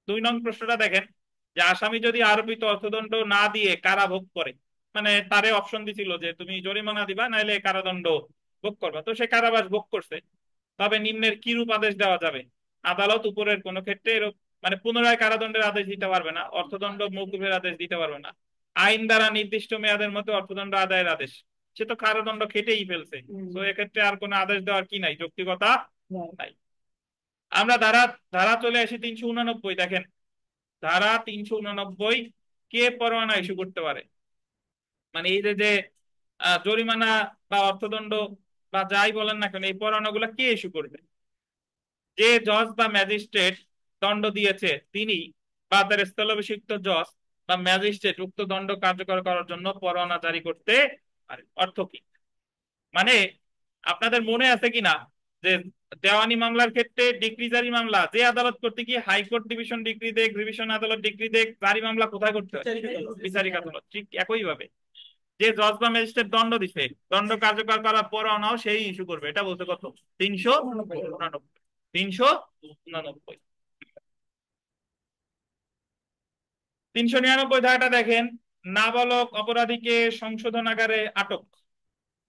2 নং প্রশ্নটা দেখেন যে আসামি যদি আরোপিত অর্থদণ্ড না দিয়ে কারাভোগ করে, মানে তারে অপশন দিছিল যে তুমি জরিমানা দিবা নাহলে কারাদণ্ড ভোগ করবা, তো সে কারাবাস ভোগ করছে, তবে নিম্নের কি রূপ আদেশ দেওয়া যাবে? আদালত উপরের কোন ক্ষেত্রে মানে পুনরায় কারাদণ্ডের আদেশ দিতে পারবে না, অর্থদণ্ড মওকুফের আদেশ দিতে পারবে না। আইন দ্বারা নির্দিষ্ট মেয়াদের মধ্যে অর্থদণ্ড আদায়ের আদেশ, সে তো কারাদণ্ড খেটেই ফেলছে, তো এক্ষেত্রে আর কোনো আদেশ দেওয়ার কি নাই, যৌক্তিকতা নাই। আমরা ধারা ধারা চলে আসি 389। দেখেন, ধারা 389 কে পরোয়ানা ইস্যু করতে পারে? মানে এই যে যে জরিমানা বা অর্থদণ্ড বা যাই বলেন না কেন, এই পরোয়ানাগুলো কে ইস্যু করবে? যে জজ বা ম্যাজিস্ট্রেট দণ্ড দিয়েছে তিনি বা তার স্থলাভিষিক্ত জজ বা ম্যাজিস্ট্রেট উক্ত দণ্ড কার্যকর করার জন্য পরোয়ানা জারি করতে পারে। অর্থ কি? মানে আপনাদের মনে আছে কিনা যে দেওয়ানি মামলার ক্ষেত্রে ডিক্রি জারি মামলা যে আদালত করতে গিয়ে হাইকোর্ট ডিভিশন ডিগ্রি দেখ, ডিভিশন আদালত ডিগ্রি দেখ, জারি মামলা কোথায় করতে হয়? বিচারিক আদালত। ঠিক একই ভাবে যে জজ বা ম্যাজিস্ট্রেট দণ্ড দিছে, দণ্ড কার্যকর করার পরোয়ানাও সেই ইস্যু করবে। এটা বলতে কত? 389। 389। 399 ধারাটা দেখেন, নাবালক অপরাধীকে সংশোধনাগারে আটক।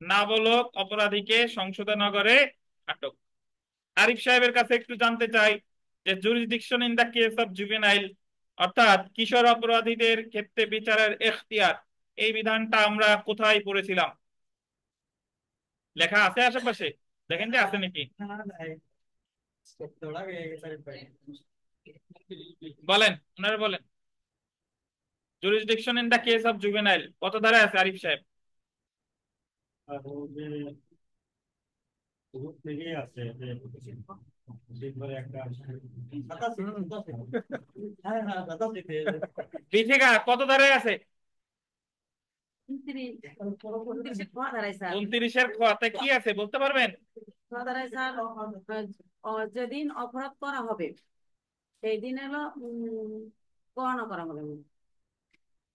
নাবালক অপরাধীকে সংশোধনাগারে আটক। আরিফ সাহেবের কাছে একটু জানতে চাই যে jurisdiction in the case of juvenile, অর্থাৎ কিশোর অপরাধীদের ক্ষেত্রে বিচারের এখতিয়ার, এই বিধানটা আমরা কোথায় পড়েছিলাম? লেখা আছে আশেপাশে? দেখেন যে আছে নাকি, বলেন, ওনারা বলেন। Jurisdiction in the case of juvenile কত ধারায় আছে আরিফ সাহেব? বিথিকা কত ধারায় আছে? 29-এর খতে কি আছে বলতে পারবেন? যেদিন অপরাধ করা হবে সেই দিন হলো গণনা করা হবে।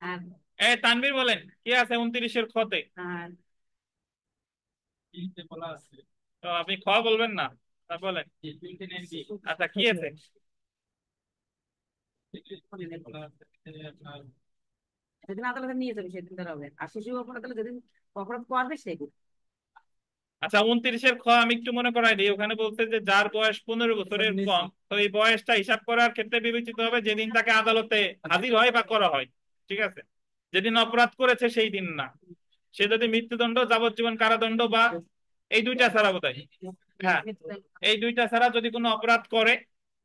আর তানভীর বলেন কি আছে 29-এর খতে? আর তো আপনি খ বলবেন না? বলেন। আচ্ছা কি আছে? যেদিন আদালতে নিয়ে যাবে সেদিন ধরা হবে, আর শিশু অপরাধ হলে যেদিন অপরাধ করবে সেদিন। আচ্ছা 29-এর খ আমি একটু মনে করাই দিই, ওখানে বলতে যে যার বয়স 15 বছরের কম, তো এই বয়সটা হিসাব করার ক্ষেত্রে বিবেচিত হবে যেদিন তাকে আদালতে হাজির হয় বা করা হয়। ঠিক আছে, যেদিন অপরাধ করেছে সেই দিন না। সে যদি মৃত্যুদণ্ড, যাবজ্জীবন কারাদণ্ড বা এই দুইটা ছাড়া বোধহয়, হ্যাঁ এই দুইটা ছাড়া যদি কোনো অপরাধ করে,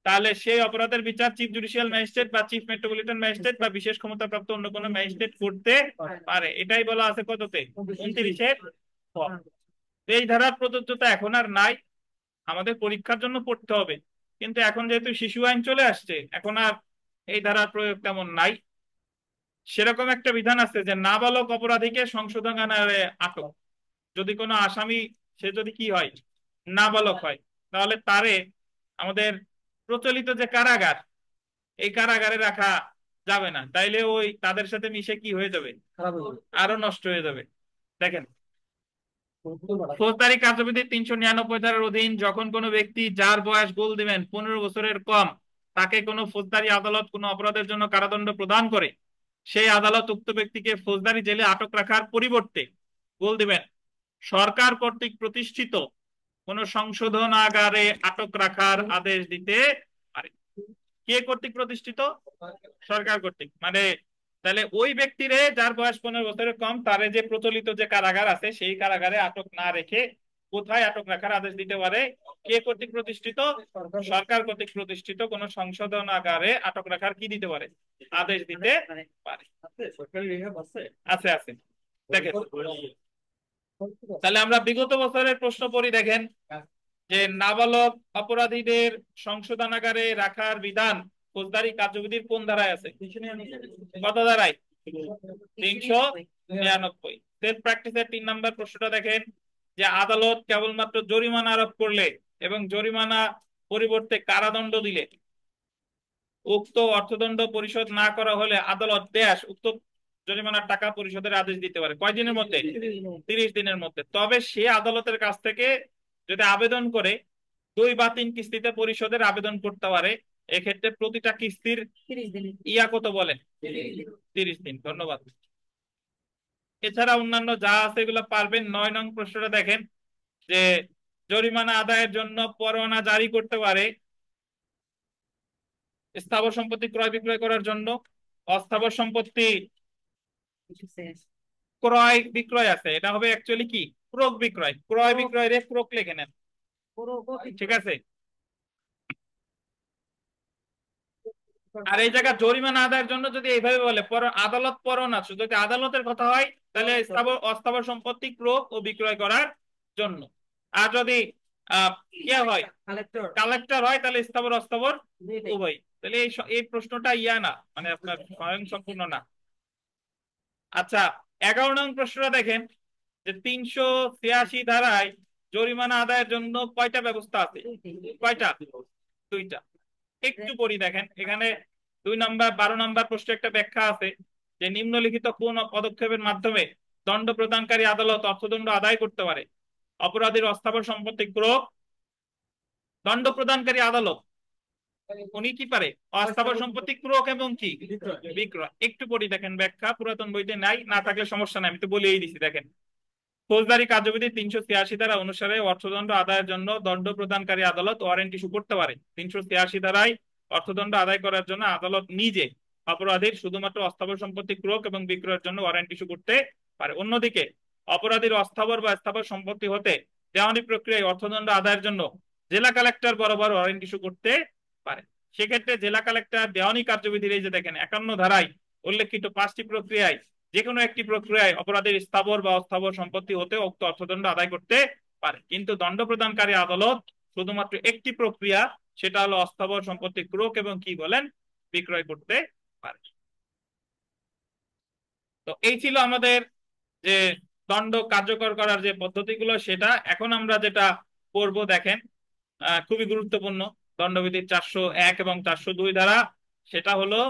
তাহলে সেই অপরাধের বিচার চিফ জুডিশিয়াল ম্যাজিস্ট্রেট বা চিফ মেট্রোপলিটন ম্যাজিস্ট্রেট বা বিশেষ ক্ষমতাপ্রাপ্ত অন্য কোনো ম্যাজিস্ট্রেট করতে পারে। এটাই বলা আছে কততে, 29-এর খ। এই ধারার প্রযোজ্যতা এখন আর নাই, আমাদের পরীক্ষার জন্য পড়তে হবে, কিন্তু এখন যেহেতু শিশু আইন চলে আসছে এখন আর এই ধারার প্রয়োগ তেমন নাই। সেরকম একটা বিধান আছে যে নাবালক অপরাধীকে সংশোধনাগারে আটক, যদি কোনো আসামি সে যদি কি হয়, নাবালক হয়, তাহলে তারে আমাদের প্রচলিত যে কারাগার, এই কারাগারে রাখা যাবে না, তাইলে ওই তাদের সাথে মিশে কি হয়ে যাবে, খারাপ হয়ে যাবে। আরো নষ্ট হয়ে যাবে। দেখেন বলতে পারা। ফৌজদারি কার্যবিধির 399 ধারার অধীন যখন কোনো ব্যক্তি যার বয়স বল দিবেন 15 বছরের কম, তাকে কোনো ফৌজদারি আদালত কোনো অপরাধের জন্য কারাদণ্ড প্রদান করে, সেই আদালত উক্ত ব্যক্তিকে ফৌজদারি জেলে আটক রাখার পরিবর্তে বল দিবেন সরকার কর্তৃক প্রতিষ্ঠিত কোন সংশোধনাগারে আটক রাখার আদেশ দিতে পারে। কে কর্তৃক প্রতিষ্ঠিত? সরকার কর্তৃক। মানে তাহলে ওই ব্যক্তিরে যার বয়স 15 বছরের কম, তারে যে প্রচলিত যে কারাগার আছে সেই কারাগারে আটক না রেখে কোথায় আটক রাখার আদেশ দিতে পারে? কে কর্তৃক প্রতিষ্ঠিত? সরকার কর্তৃক প্রতিষ্ঠিত কোন সংশোধনাগারে আটক রাখার কি দিতে পারে? আদেশ দিতে পারে। আছে সরকারি রিহাব আছে। আছে আছে, দেখেন তাহলে আমরা বিগত বছরের প্রশ্ন পড়ি। দেখেন যে নাবালক অপরাধীদের সংশোধনাগারে রাখার বিধান ফৌজদারি কার্যবিধির কোন ধারায় আছে? কত ধারায়? 399। সেলফ প্র্যাকটিসের 3 নম্বর প্রশ্নটা দেখেন যে আদালত কেবলমাত্র জরিমানা আরোপ করলে এবং জরিমানা পরিবর্তে কারাদণ্ড দিলে, উক্ত অর্থদণ্ড পরিশোধ না করা হলে আদালত উক্ত জরিমানার টাকা পরিশোধের আদেশ দিতে পারে। কয় দিনের মধ্যে? 30 দিনের মধ্যে। তবে সে আদালতের কাছ থেকে যদি আবেদন করে 2 বা 3 কিস্তিতে পরিশোধের আবেদন করতে পারে। এক্ষেত্রে প্রতিটা কিস্তির 30 দিন। ইয়া কত বলেন? 30 দিন। ধন্যবাদ। এছাড়া অন্যান্য যা আছে এগুলো পারবেন। 9 নং প্রশ্নটা দেখেন যে জরিমানা আদায়ের জন্য পরোয়ানা জারি করতে পারে স্থাবর সম্পত্তি ক্রয় বিক্রয় করার জন্য, অস্থাবর সম্পত্তি ক্রয় বিক্রয় আছে, এটা হবে অ্যাকচুয়ালি কি, ক্রোক বিক্রয়। ক্রয় বিক্রয় রে ক্রোক লিখে নেন, ঠিক আছে। আর এই জায়গা জরিমানা আদায়ের জন্য যদি এইভাবে বলে আদালত পরোয়ানা, যদি আদালতের কথা হয় তাহলে স্থাবর অস্থাবর সম্পত্তি ক্রোক ও বিক্রয় করার জন্য। আর যদি ইয়ে হয়, কালেক্টর হয়, তাহলে স্থাবর অস্থাবর উভয়। তাহলে এই প্রশ্নটা ইয়া না, মানে আপনার স্বয়ং সম্পূর্ণ না। আচ্ছা 11 নং প্রশ্নটা দেখেন যে 386 ধারায় জরিমানা আদায়ের জন্য কয়টা ব্যবস্থা আছে? কয়টা? 2টা। একটু পড়ি দেখেন এখানে 2 নম্বর 12 নম্বর প্রশ্নে একটা ব্যাখ্যা আছে যে নিম্নলিখিত কোন পদক্ষেপের মাধ্যমে দণ্ড প্রদানকারী আদালত অর্থদণ্ড আদায় করতে পারে? অপরাধীর অস্থাবর সম্পত্তি ক্রোক, দণ্ড প্রদানকারী আদালত উনি কি পারে? অস্থাবর সম্পত্তি ক্রোক এবং কি বিক্রয়। একটু পড়ি দেখেন ব্যাখ্যা, পুরাতন বইতে নাই, না থাকলে সমস্যা নাই, আমি তো বলেই দিছি। দেখেন ফৌজদারি কার্যবিধি 386 ধারা অনুসারে অর্থদণ্ড আদায়ের জন্য দণ্ড প্রদানকারী আদালত ওয়ারেন্ট ইস্যু করতে পারে। 386 ধারায় অর্থদণ্ড আদায় করার জন্য আদালত নিজে অপরাধীর শুধুমাত্র অস্থাবর সম্পত্তি ক্রোক এবং বিক্রয়ের জন্য ওয়ারেন্ট ইস্যু করতে পারে। অন্যদিকে অপরাধীর অস্থাবর বা স্থাবর সম্পত্তি হতে দেওয়ানি প্রক্রিয়ায় অর্থদণ্ড আদায়ের জন্য জেলা কালেক্টর বরাবর ওয়ারেন্ট ইস্যু করতে পারে। সেক্ষেত্রে জেলা কালেক্টর দেওয়ানি কার্যবিধির এই যে দেখেন 51 ধারায় উল্লেখিত 5টি প্রক্রিয়ায় যে কোনো একটি প্রক্রিয়ায় অপরাধীর স্থাবর বা অস্থাবর সম্পত্তি হতে উক্ত অর্থদণ্ড আদায় করতে পারে। কিন্তু দণ্ড প্রদানকারী আদালত শুধুমাত্র একটি প্রক্রিয়া, সেটা হলো অস্থাবর সম্পত্তি ক্রোক এবং কি বলেন বিক্রয় করতে পারে। তো এই ছিল আমাদের যে দণ্ড কার্যকর করার যে পদ্ধতিগুলো, সেটা। এখন আমরা যেটা পড়বো দেখেন খুবই গুরুত্বপূর্ণ, দণ্ডবিধির 401 এবং 402 ধারা, সেটা হলো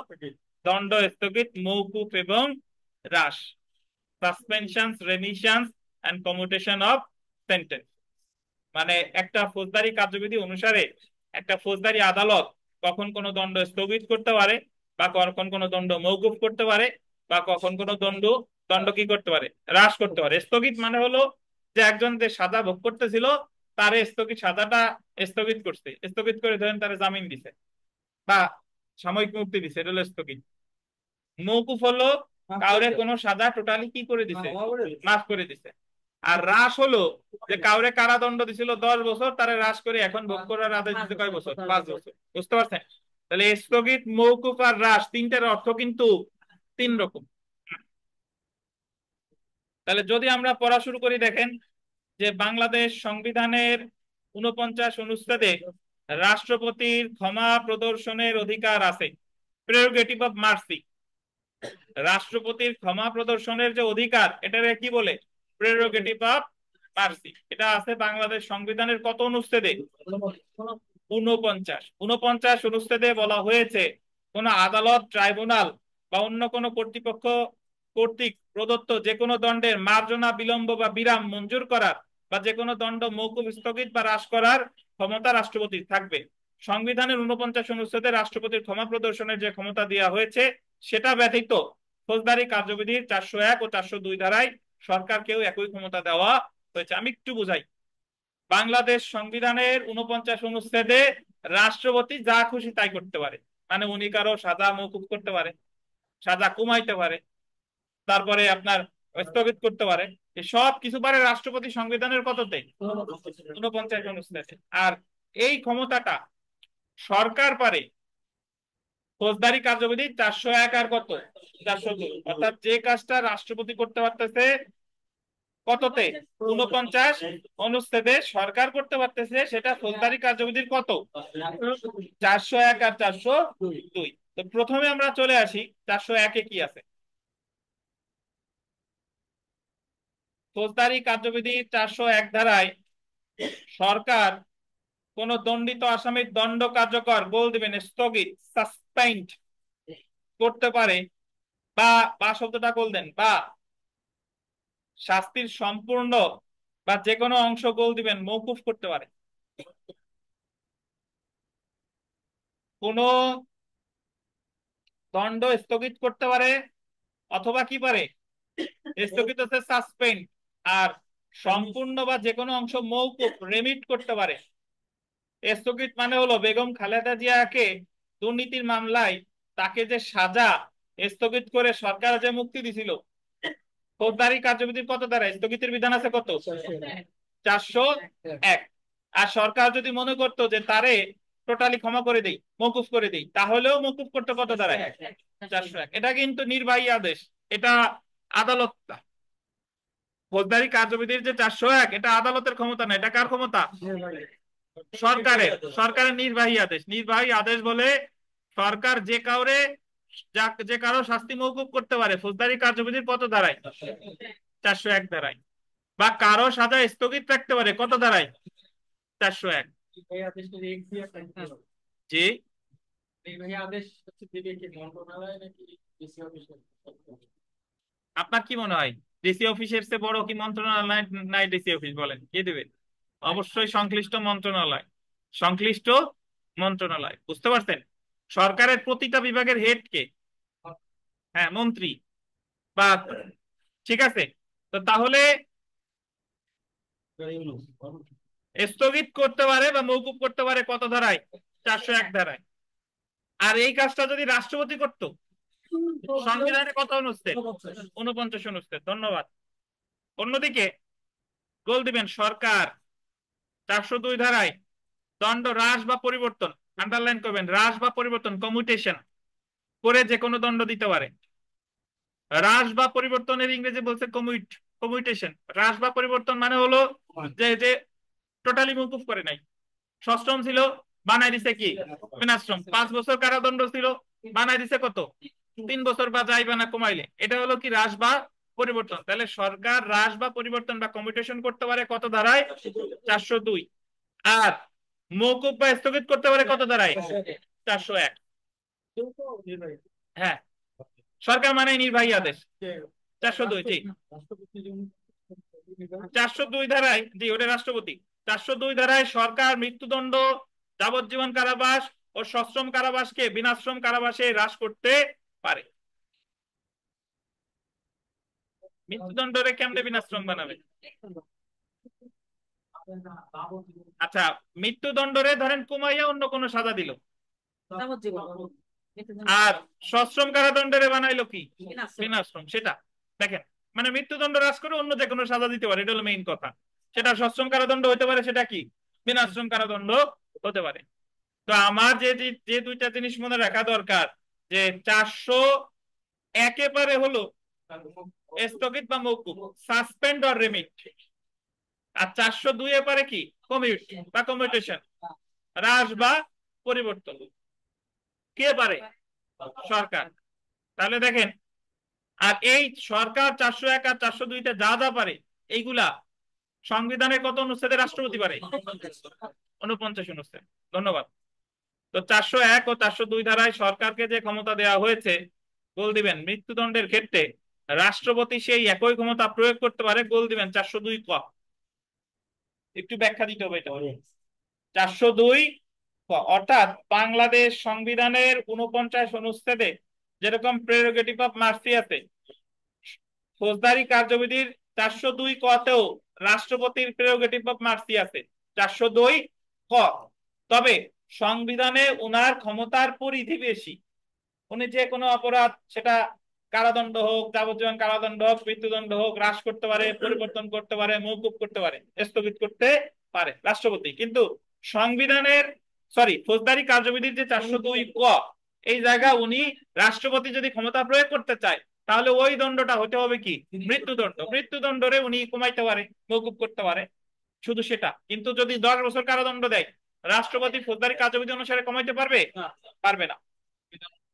দণ্ড স্থগিত, মওকুফ এবং হ্রাস, সাসপেনশনস, রেমিশনস এন্ড কমিউটেশন অফ সেন্টেন্স। মানে একটা ফৌজদারি কার্যবিধি অনুসারে একটা ফৌজদারি আদালত কখন কোনো দণ্ড স্থগিত করতে পারে, বা কখন কোনো দণ্ড মওকুফ করতে পারে, বা কখন কোনো দণ্ড দণ্ড কি করতে পারে, হ্রাস করতে পারে। স্থগিত মানে হলো যে একজন যে সাজা ভোগ করতেছিল তার স্থগিত সাজাটা স্থগিত করছে, স্থগিত করে ধরেন তারা জামিন দিছে বা সাময়িক মুক্তি দিছে, এটা হলো স্থগিত। মওকুফ হলো কাউরে কোনো সাজা টোটালি কি করে দিছে, মাফ করে দিছে। আর হ্রাস হলো যে কাউরে কারাদণ্ড দিছিল 10 বছর, তারে হ্রাস করে এখন ভোগ করার আদেশ দিতে কয় বছর, 5 বছর। বুঝতে পারছেন? তাহলে স্থগিত, মওকুফ আর হ্রাস তিনটার অর্থ কিন্তু তিন রকম। তাহলে যদি আমরা পড়া শুরু করি, দেখেন যে বাংলাদেশ সংবিধানের 49 অনুচ্ছেদে রাষ্ট্রপতির ক্ষমা প্রদর্শনের অধিকার আছে, প্রেরোগেটিভ অফ মার্সি। রাষ্ট্রপতির ক্ষমা প্রদর্শনের যে অধিকার, এটারে কি বলে? Prerogative of mercy. এটা আছে বাংলাদেশ সংবিধানের কত অনুচ্ছেদে? 49 অনুচ্ছেদে বলা হয়েছে কোন আদালত, ট্রাইব্যুনাল বা অন্য কোন কর্তৃপক্ষ কর্তৃক প্রদত্ত যে কোনো দণ্ডের মার্জনা, বিলম্ব বা বিরাম মঞ্জুর করার বা যে কোনো দণ্ড মওকুফ, স্থগিত বা হ্রাস করার ক্ষমতা রাষ্ট্রপতির থাকবে। সংবিধানের 49 অনুচ্ছেদে রাষ্ট্রপতির ক্ষমা প্রদর্শনের যে ক্ষমতা দেওয়া হয়েছে সেটা ব্যতীত ফৌজদারি কার্যবিধির 401 ও 402 ধারায় সরকারকেও একই ক্ষমতা দেওয়া হয়েছে। আমি একটু বুঝাই। বাংলাদেশ সংবিধানের 49 অনুচ্ছেদে রাষ্ট্রপতি যা খুশি তাই করতে পারে, মানে উনি কারো সাজা মওকুফ করতে পারে, সাজা কমাইতে পারে, তারপরে আপনার স্থগিত করতে পারে। এই সব কিছু পারে রাষ্ট্রপতি সংবিধানের কততে? 49 অনুচ্ছেদে। আর এই ক্ষমতাটা সরকার পারে ফৌজদারি কার্যবিধি 401 আর কত, 402। অর্থাৎ যে কাজটা রাষ্ট্রপতি করতে পারতেছে কততে, 49 অনুচ্ছেদে, সরকার করতে পারতেছে সেটা ফৌজদারি কার্যবিধির কত, 401 আর 402। তো প্রথমে আমরা চলে আসি 401-এ কি আছে। ফৌজদারি কার্যবিধি 401 ধারায় সরকার কোন দণ্ডিত আসামির দণ্ড কার্যকর, বল দিবেন স্থগিত, সাসপেন্ড করতে পারে, বা বা শব্দটা গোল দেন, বা শাস্তির সম্পূর্ণ বা যে কোনো অংশ গোল দিবেন মওকুফ করতে পারে। কোন দণ্ড স্থগিত করতে পারে, অথবা কি পারে, স্থগিত হচ্ছে সাসপেন্ড, আর সম্পূর্ণ বা যে কোনো অংশ মওকুফ, রেমিট করতে পারে। স্থগিত মানে হলো বেগম খালেদা জিয়াকে দুর্নীতির মামলায় তাকে যে সাজা স্থগিত করে সরকার যে মুক্তি দিছিল, ফৌজদারি কার্যবিধির কত দ্বারা স্থগিতের বিধান আছে কত, 401। আর সরকার যদি মনে করতো যে তারে টোটালি ক্ষমা করে দেই, মওকুফ করে দেই, তাহলেও মওকুফ করতে কত দাঁড়ায়, 401। এটা কিন্তু নির্বাহী আদেশ, এটা আদালত। ফৌজদারি কার্যবিধির যে 401, এটা আদালতের ক্ষমতা না, এটা কার ক্ষমতা, সরকারের। সরকারের নির্বাহী আদেশ। নির্বাহী আদেশ বলে সরকার যে কাউরে যে কারো শাস্তি মওকুফ করতে পারে ফৌজদারি কার্যবিধির কত ধারায়, 401 ধারায়, বা কারো সাজা স্থগিত রাখতে পারে কত ধারায়, 401। এই আদেশটা জি, নির্বাহী আদেশ হচ্ছে দিবে কি মন্ত্রণালয় নাকি ডিসি অফিসে? আপনার কি মনে হয় ডিসি অফিসের চেয়ে বড় কি মন্ত্রণালয়? নাই ডিসি অফিস, বলেন কে দিবে? অবশ্যই সংশ্লিষ্ট মন্ত্রণালয়, সংশ্লিষ্ট মন্ত্রণালয়। বুঝতে পারছেন? সরকারের প্রতিটা বিভাগের হেড কে? হ্যাঁ, মন্ত্রী বা, ঠিক আছে। তো তাহলে স্থগিত করতে পারে বা মওকুফ করতে পারে কত ধারায়, 401 ধারায়। আর এই কাজটা যদি রাষ্ট্রপতি করতো, সংবিধানে কত অনুচ্ছেদ, 49 অনুচ্ছেদ। ধন্যবাদ। অন্যদিকে গোল দিবেন সরকার 402 ধারায় দণ্ড হ্রাস বা পরিবর্তন, আন্ডারলাইন করবেন, হ্রাস বা পরিবর্তন, কমিউটেশন করে যে কোনো দণ্ড দিতে পারে। হ্রাস বা পরিবর্তনের ইংরেজি বলছে কমিউটেশন। হ্রাস বা পরিবর্তন মানে হলো যে যে টোটালি মওকুফ করে নাই। সশ্রম ছিল, বানাই দিছে কি, বিনাশ্রম। 5 বছর কারাদণ্ড ছিল, বানাই দিছে কত, 3 বছর, বা যাই বানা কমাইলে। এটা হলো কি হ্রাস বা পরিবর্তন। তাহলে সরকার হ্রাস বা পরিবর্তন বা কমিউটেশন করতে পারে কত ধারায়, 402। আর মওকুফ বা স্থগিত করতে পারে কত ধারায়, 401। হ্যাঁ, সরকার মানে নির্বাহী আদেশ, 402। জি, 402 ধারায়, জি ওটা রাষ্ট্রপতি। 402 ধারায় সরকার মৃত্যুদণ্ড, যাবজ্জীবন কারাবাস ও সশ্রম কারাবাসকে বিনাশ্রম কারাবাসে হ্রাস করতে পারে। মৃত্যুদণ্ডরে কেমনে বিনাশ্রম বানাবে? আচ্ছা, মৃত্যুদণ্ডরে ধরেন কমাইয়া অন্য কোনো সাজা দিল, যাবজ্জীবন আর সশ্রম কারাদণ্ডরে বানাইলো কি বিনাশ্রম। বিনাশ্রম। সেটা দেখেন, মানে মৃত্যুদণ্ড হ্রাস করে অন্য যে কোনো সাজা দিতে পারে, এটা হলো মেইন কথা। সেটা সশ্রম কারাদণ্ড হতে পারে, সেটা কি বিনাশ্রম কারাদণ্ড হতে পারে। তো আমার যে যে যে দুইটা জিনিস মনে রাখা দরকার, যে 400 একেবারে হলো স্থগিত বা মওকুফ, সাসপেন্ড অর রেমিট, আর 402 এ পারে কি কমিউট বা কমিউটেশন, হ্রাস বা পরিবর্তন। কে পারে? সরকার। তাহলে দেখেন, আর এই সরকার 401 আর 402-তে যা যা পারে এইগুলা সংবিধানের কত অনুচ্ছেদে রাষ্ট্রপতি পারে? 49 অনুচ্ছেদ। ধন্যবাদ। তো 401 ও 402 ধারায় সরকারকে যে ক্ষমতা দেওয়া হয়েছে, গোল দিবেন মৃত্যুদণ্ডের ক্ষেত্রে রাষ্ট্রপতি সেই একই ক্ষমতা প্রয়োগ করতে পারে, গোল দিবেন 402 ক। একটু ব্যাখ্যা দিতে হবে এটা। 402 ক অর্থাৎ বাংলাদেশ সংবিধানের 49 অনুচ্ছেদে যেরকম প্রেরোগেটিভ অফ মার্সি আছে, ফৌজদারি কার্যবিধির 402 কতেও রাষ্ট্রপতির প্রেরোগেটিভ অফ মার্সি আছে 402 ক। তবে সংবিধানে উনার ক্ষমতার পরিধি বেশি। উনি যে কোনো অপরাধ, সেটা কারাদণ্ড হোক, যাবজ্জীবন কারাদণ্ড হোক, মৃত্যুদণ্ড হোক, হ্রাস করতে পারে, পরিবর্তন করতে পারে, মওকুফ করতে পারে, স্থগিত করতে পারে রাষ্ট্রপতি। কিন্তু সংবিধানের ফৌজদারি কার্যবিধির যে 402 ক, এই জায়গা উনি রাষ্ট্রপতি যদি ক্ষমতা প্রয়োগ করতে চায়, তাহলে ওই দণ্ডটা হতে হবে কি মৃত্যুদণ্ড। মৃত্যুদণ্ডরে উনি কমাইতে পারে, মওকুফ করতে পারে, শুধু সেটা। কিন্তু যদি 10 বছর কারাদণ্ড দেয়, রাষ্ট্রপতি ফৌজদারি কার্যবিধি অনুসারে কমাইতে পারবে? পারবে না,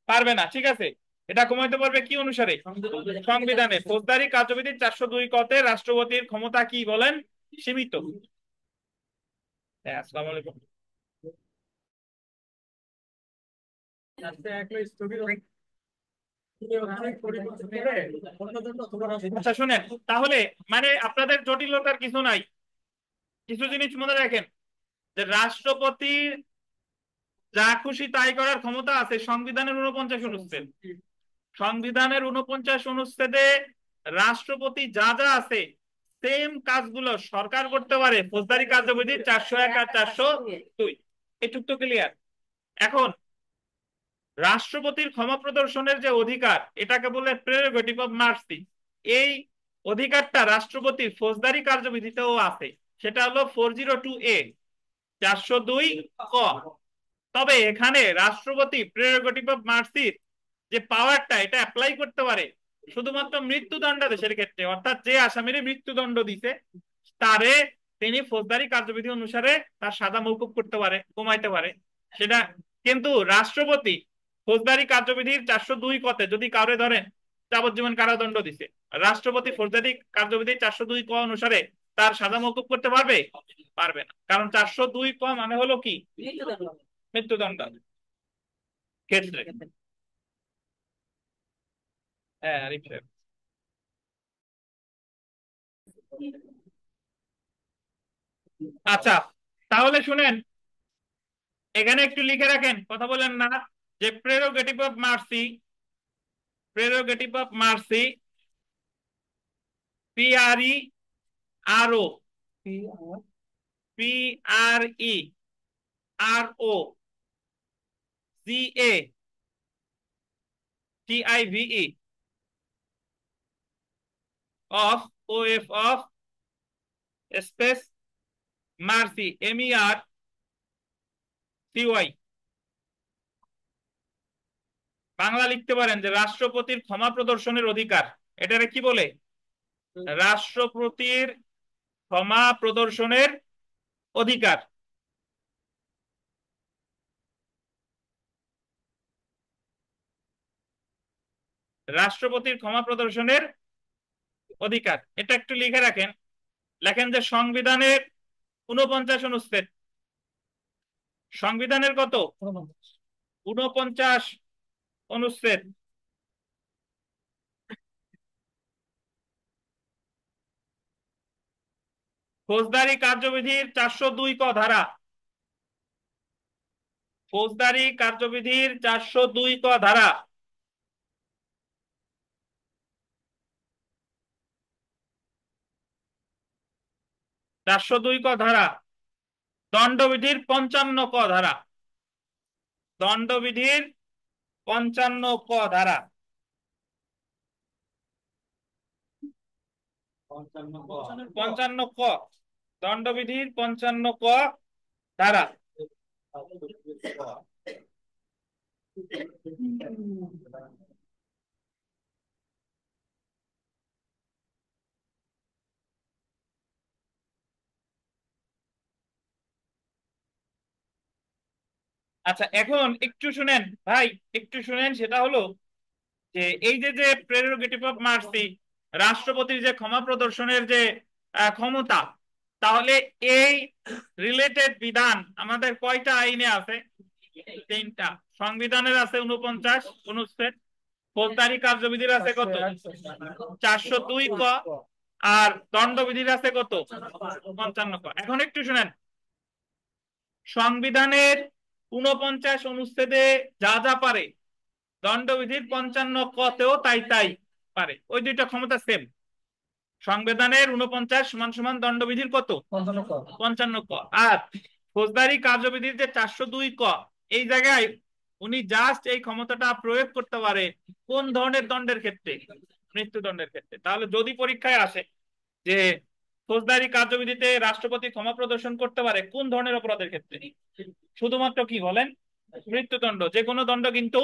পারবে না। ঠিক আছে, এটা কমাইতে পারবে কি অনুসারে? সংবিধানে ফৌজদারি কার্যবিধির 402 কতে রাষ্ট্রপতির ক্ষমতা কি বলেন? সীমিত। হ্যাঁ, আসসালামু আলাইকুম। আচ্ছা শুনেন, তাহলে মানে আপনাদের জটিলতার কিছু নাই। কিছু জিনিস মনে রাখেন, যে রাষ্ট্রপতির যা খুশি তাই করার ক্ষমতা আছে সংবিধানের 49 অনুচ্ছেদ। সংবিধানের 49 অনুচ্ছেদে রাষ্ট্রপতি যা যা আছে সেম কাজগুলো সরকার করতে পারে ফৌজদারি কার্যবিধির 401 আর 402। এটুক তো ক্লিয়ার। এখন রাষ্ট্রপতির ক্ষমা প্রদর্শনের যে অধিকার, এটাকে বলে প্রেরোগেটিভ অফ মার্সি। এই অধিকারটা রাষ্ট্রপতির ফৌজদারি কার্যবিধিতেও আছে, সেটা হলো 402A, 402 ক। তবে এখানে রাষ্ট্রপতি প্রেরোগেটিভ অফ মার্সির যে পাওয়ারটা, এটা অ্যাপ্লাই করতে পারে শুধুমাত্র মৃত্যুদণ্ডাদেশের ক্ষেত্রে। অর্থাৎ যে আসামির মৃত্যুদণ্ড দিছে, তারে তিনি ফৌজদারি কার্যবিধি অনুসারে তার সাজা মওকুফ করতে পারে, কমাইতে পারে সেটা। কিন্তু রাষ্ট্রপতি ফৌজদারি কার্যবিধির 402 কতে যদি কাউরে ধরেন যাবজ্জীবন কারাদণ্ড দিছে, রাষ্ট্রপতি ফৌজদারি কার্যবিধির 402 ক অনুসারে তার সাজা মওকুফ করতে পারবে? পারবে না। কারণ 402 ক মানে হলো কি মৃত্যুদণ্ড ক্ষেত্রে। হ্যাঁ, আরিফ সাহেব। আচ্ছা, তাহলে শুনেন, এখানে একটু লিখে রাখেন, কথা বলেন না, যে prerogative of mercy, prerogative of mercy, PRE RO, PRE ROGATIVE of space mercy MERCY। Bangla লিখতে পারেন যে রাষ্ট্রপতির ক্ষমা প্রদর্শনের অধিকার। এটারে কি বলে? রাষ্ট্রপতির ক্ষমা প্রদর্শনের অধিকার। রাষ্ট্রপতির ক্ষমা প্রদর্শনের অধিকার, এটা একটু লিখে রাখেন। লেখেন যে সংবিধানের 49 অনুচ্ছেদ, সংবিধানের কত 49 অনুচ্ছেদ ফৌজদারি কার্যবিধির 402 ক ধারা, ফৌজদারি কার্যবিধির 402 ক ধারা, 402 ক ধারা, দণ্ডবিধির 55 ক ধারা, দণ্ডবিধির 55 ক ধারা, 55 ক, দণ্ডবিধির 55 ক ধারা। আচ্ছা, এখন একটু শুনেন ভাই, একটু শুনেন। সেটা হলো যে এই যে যে প্রেরোগেটিভ অফ মার্সি, রাষ্ট্রপতির যে ক্ষমা প্রদর্শনের যে ক্ষমতা, তাহলে এই রিলেটেড বিধান আমাদের কয়টা আইনে আছে? 3টা। সংবিধানের আছে 49 অনুচ্ছেদ, ফৌজদারি কার্যবিধির আছে কত? 402 ক, আর দণ্ডবিধির আছে কত? 55 ক। এখন একটু শুনেন, সংবিধানের 49 অনুচ্ছেদে যা যা পারে, দণ্ডবিধির 55 কতেও তাই তাই পারে। ওই দুইটা ক্ষমতা সেম। সংবিধানের 49 সমান সমান দণ্ডবিধির কত? 55 ক। আর ফৌজদারি কার্যবিধির যে 402 ক, এই জায়গায় উনি জাস্ট এই ক্ষমতাটা প্রয়োগ করতে পারে কোন ধরনের দণ্ডের ক্ষেত্রে? মৃত্যুদণ্ডের ক্ষেত্রে। তাহলে যদি পরীক্ষায় আসে যে ফৌজদারি কার্যবিধিতে রাষ্ট্রপতি ক্ষমা প্রদর্শন করতে পারে কোন ধরনের অপরাধের ক্ষেত্রে? শুধুমাত্র কি বলেন? মৃত্যুদণ্ড। যে কোনো দণ্ড কিন্তু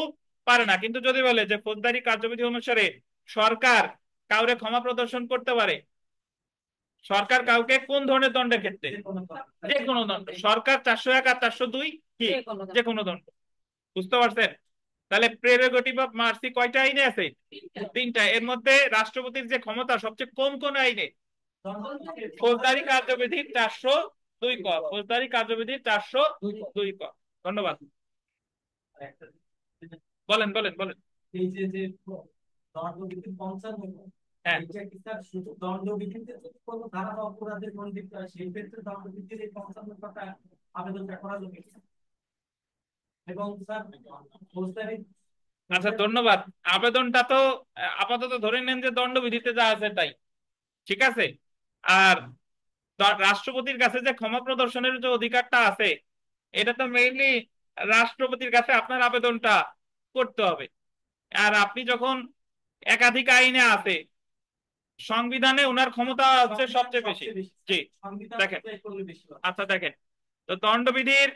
পারে না। কিন্তু যদি বলে যে ফৌজদারি কার্যবিধি অনুসারে সরকার কাউরে ক্ষমা প্রদর্শন করতে পারে, সরকার কাউকে কোন ধরনের দণ্ডের ক্ষেত্রে? যে কোনো দণ্ড। সরকার 401 আর 402 কি? যে কোনো দণ্ড। বুঝতে পারছেন? তাহলে প্রেরোগেটিভ অফ মার্সি কয়টা আইনে আছে? 3টা। এর মধ্যে রাষ্ট্রপতির যে ক্ষমতা সবচেয়ে কম কোন আইনে? ফৌজদারি কার্যবিধির 402 ক, ফৌজদারি কার্যবিধির 402 ক। ধন্যবাদ। বলেন বলেন বলেন। এই যে যে দণ্ডবিধি 55, হ্যাঁ, এটা কি স্যার শুধু দণ্ডবিধিতে যদি কোনো ধারা বা অপরাধের মধ্যে সেই ক্ষেত্রে দণ্ডবিধির এই 55 টাকা আবেদনটা করা যাবে কিনা? এবং স্যার ফৌজদারি আচ্ছা ধন্যবাদ। আবেদনটা তো আপাতত ধরে নেন যে দণ্ডবিধিতে যা আছে তাই, ঠিক আছে। আর রাষ্ট্রপতির কাছে যে ক্ষমা প্রদর্শনের যে অধিকারটা আছে, এটা তো মেইনলি রাষ্ট্রপতির কাছে আপনার আবেদনটা করতে হবে। আর আপনি যখন একাধিক আইনে আছে, সংবিধানে ওনার ক্ষমতা হচ্ছে সবচেয়ে বেশি। জি, সংবিধান দেখেন। করলে বেশি হয়। আচ্ছা দেখেন, তো দণ্ডবিধির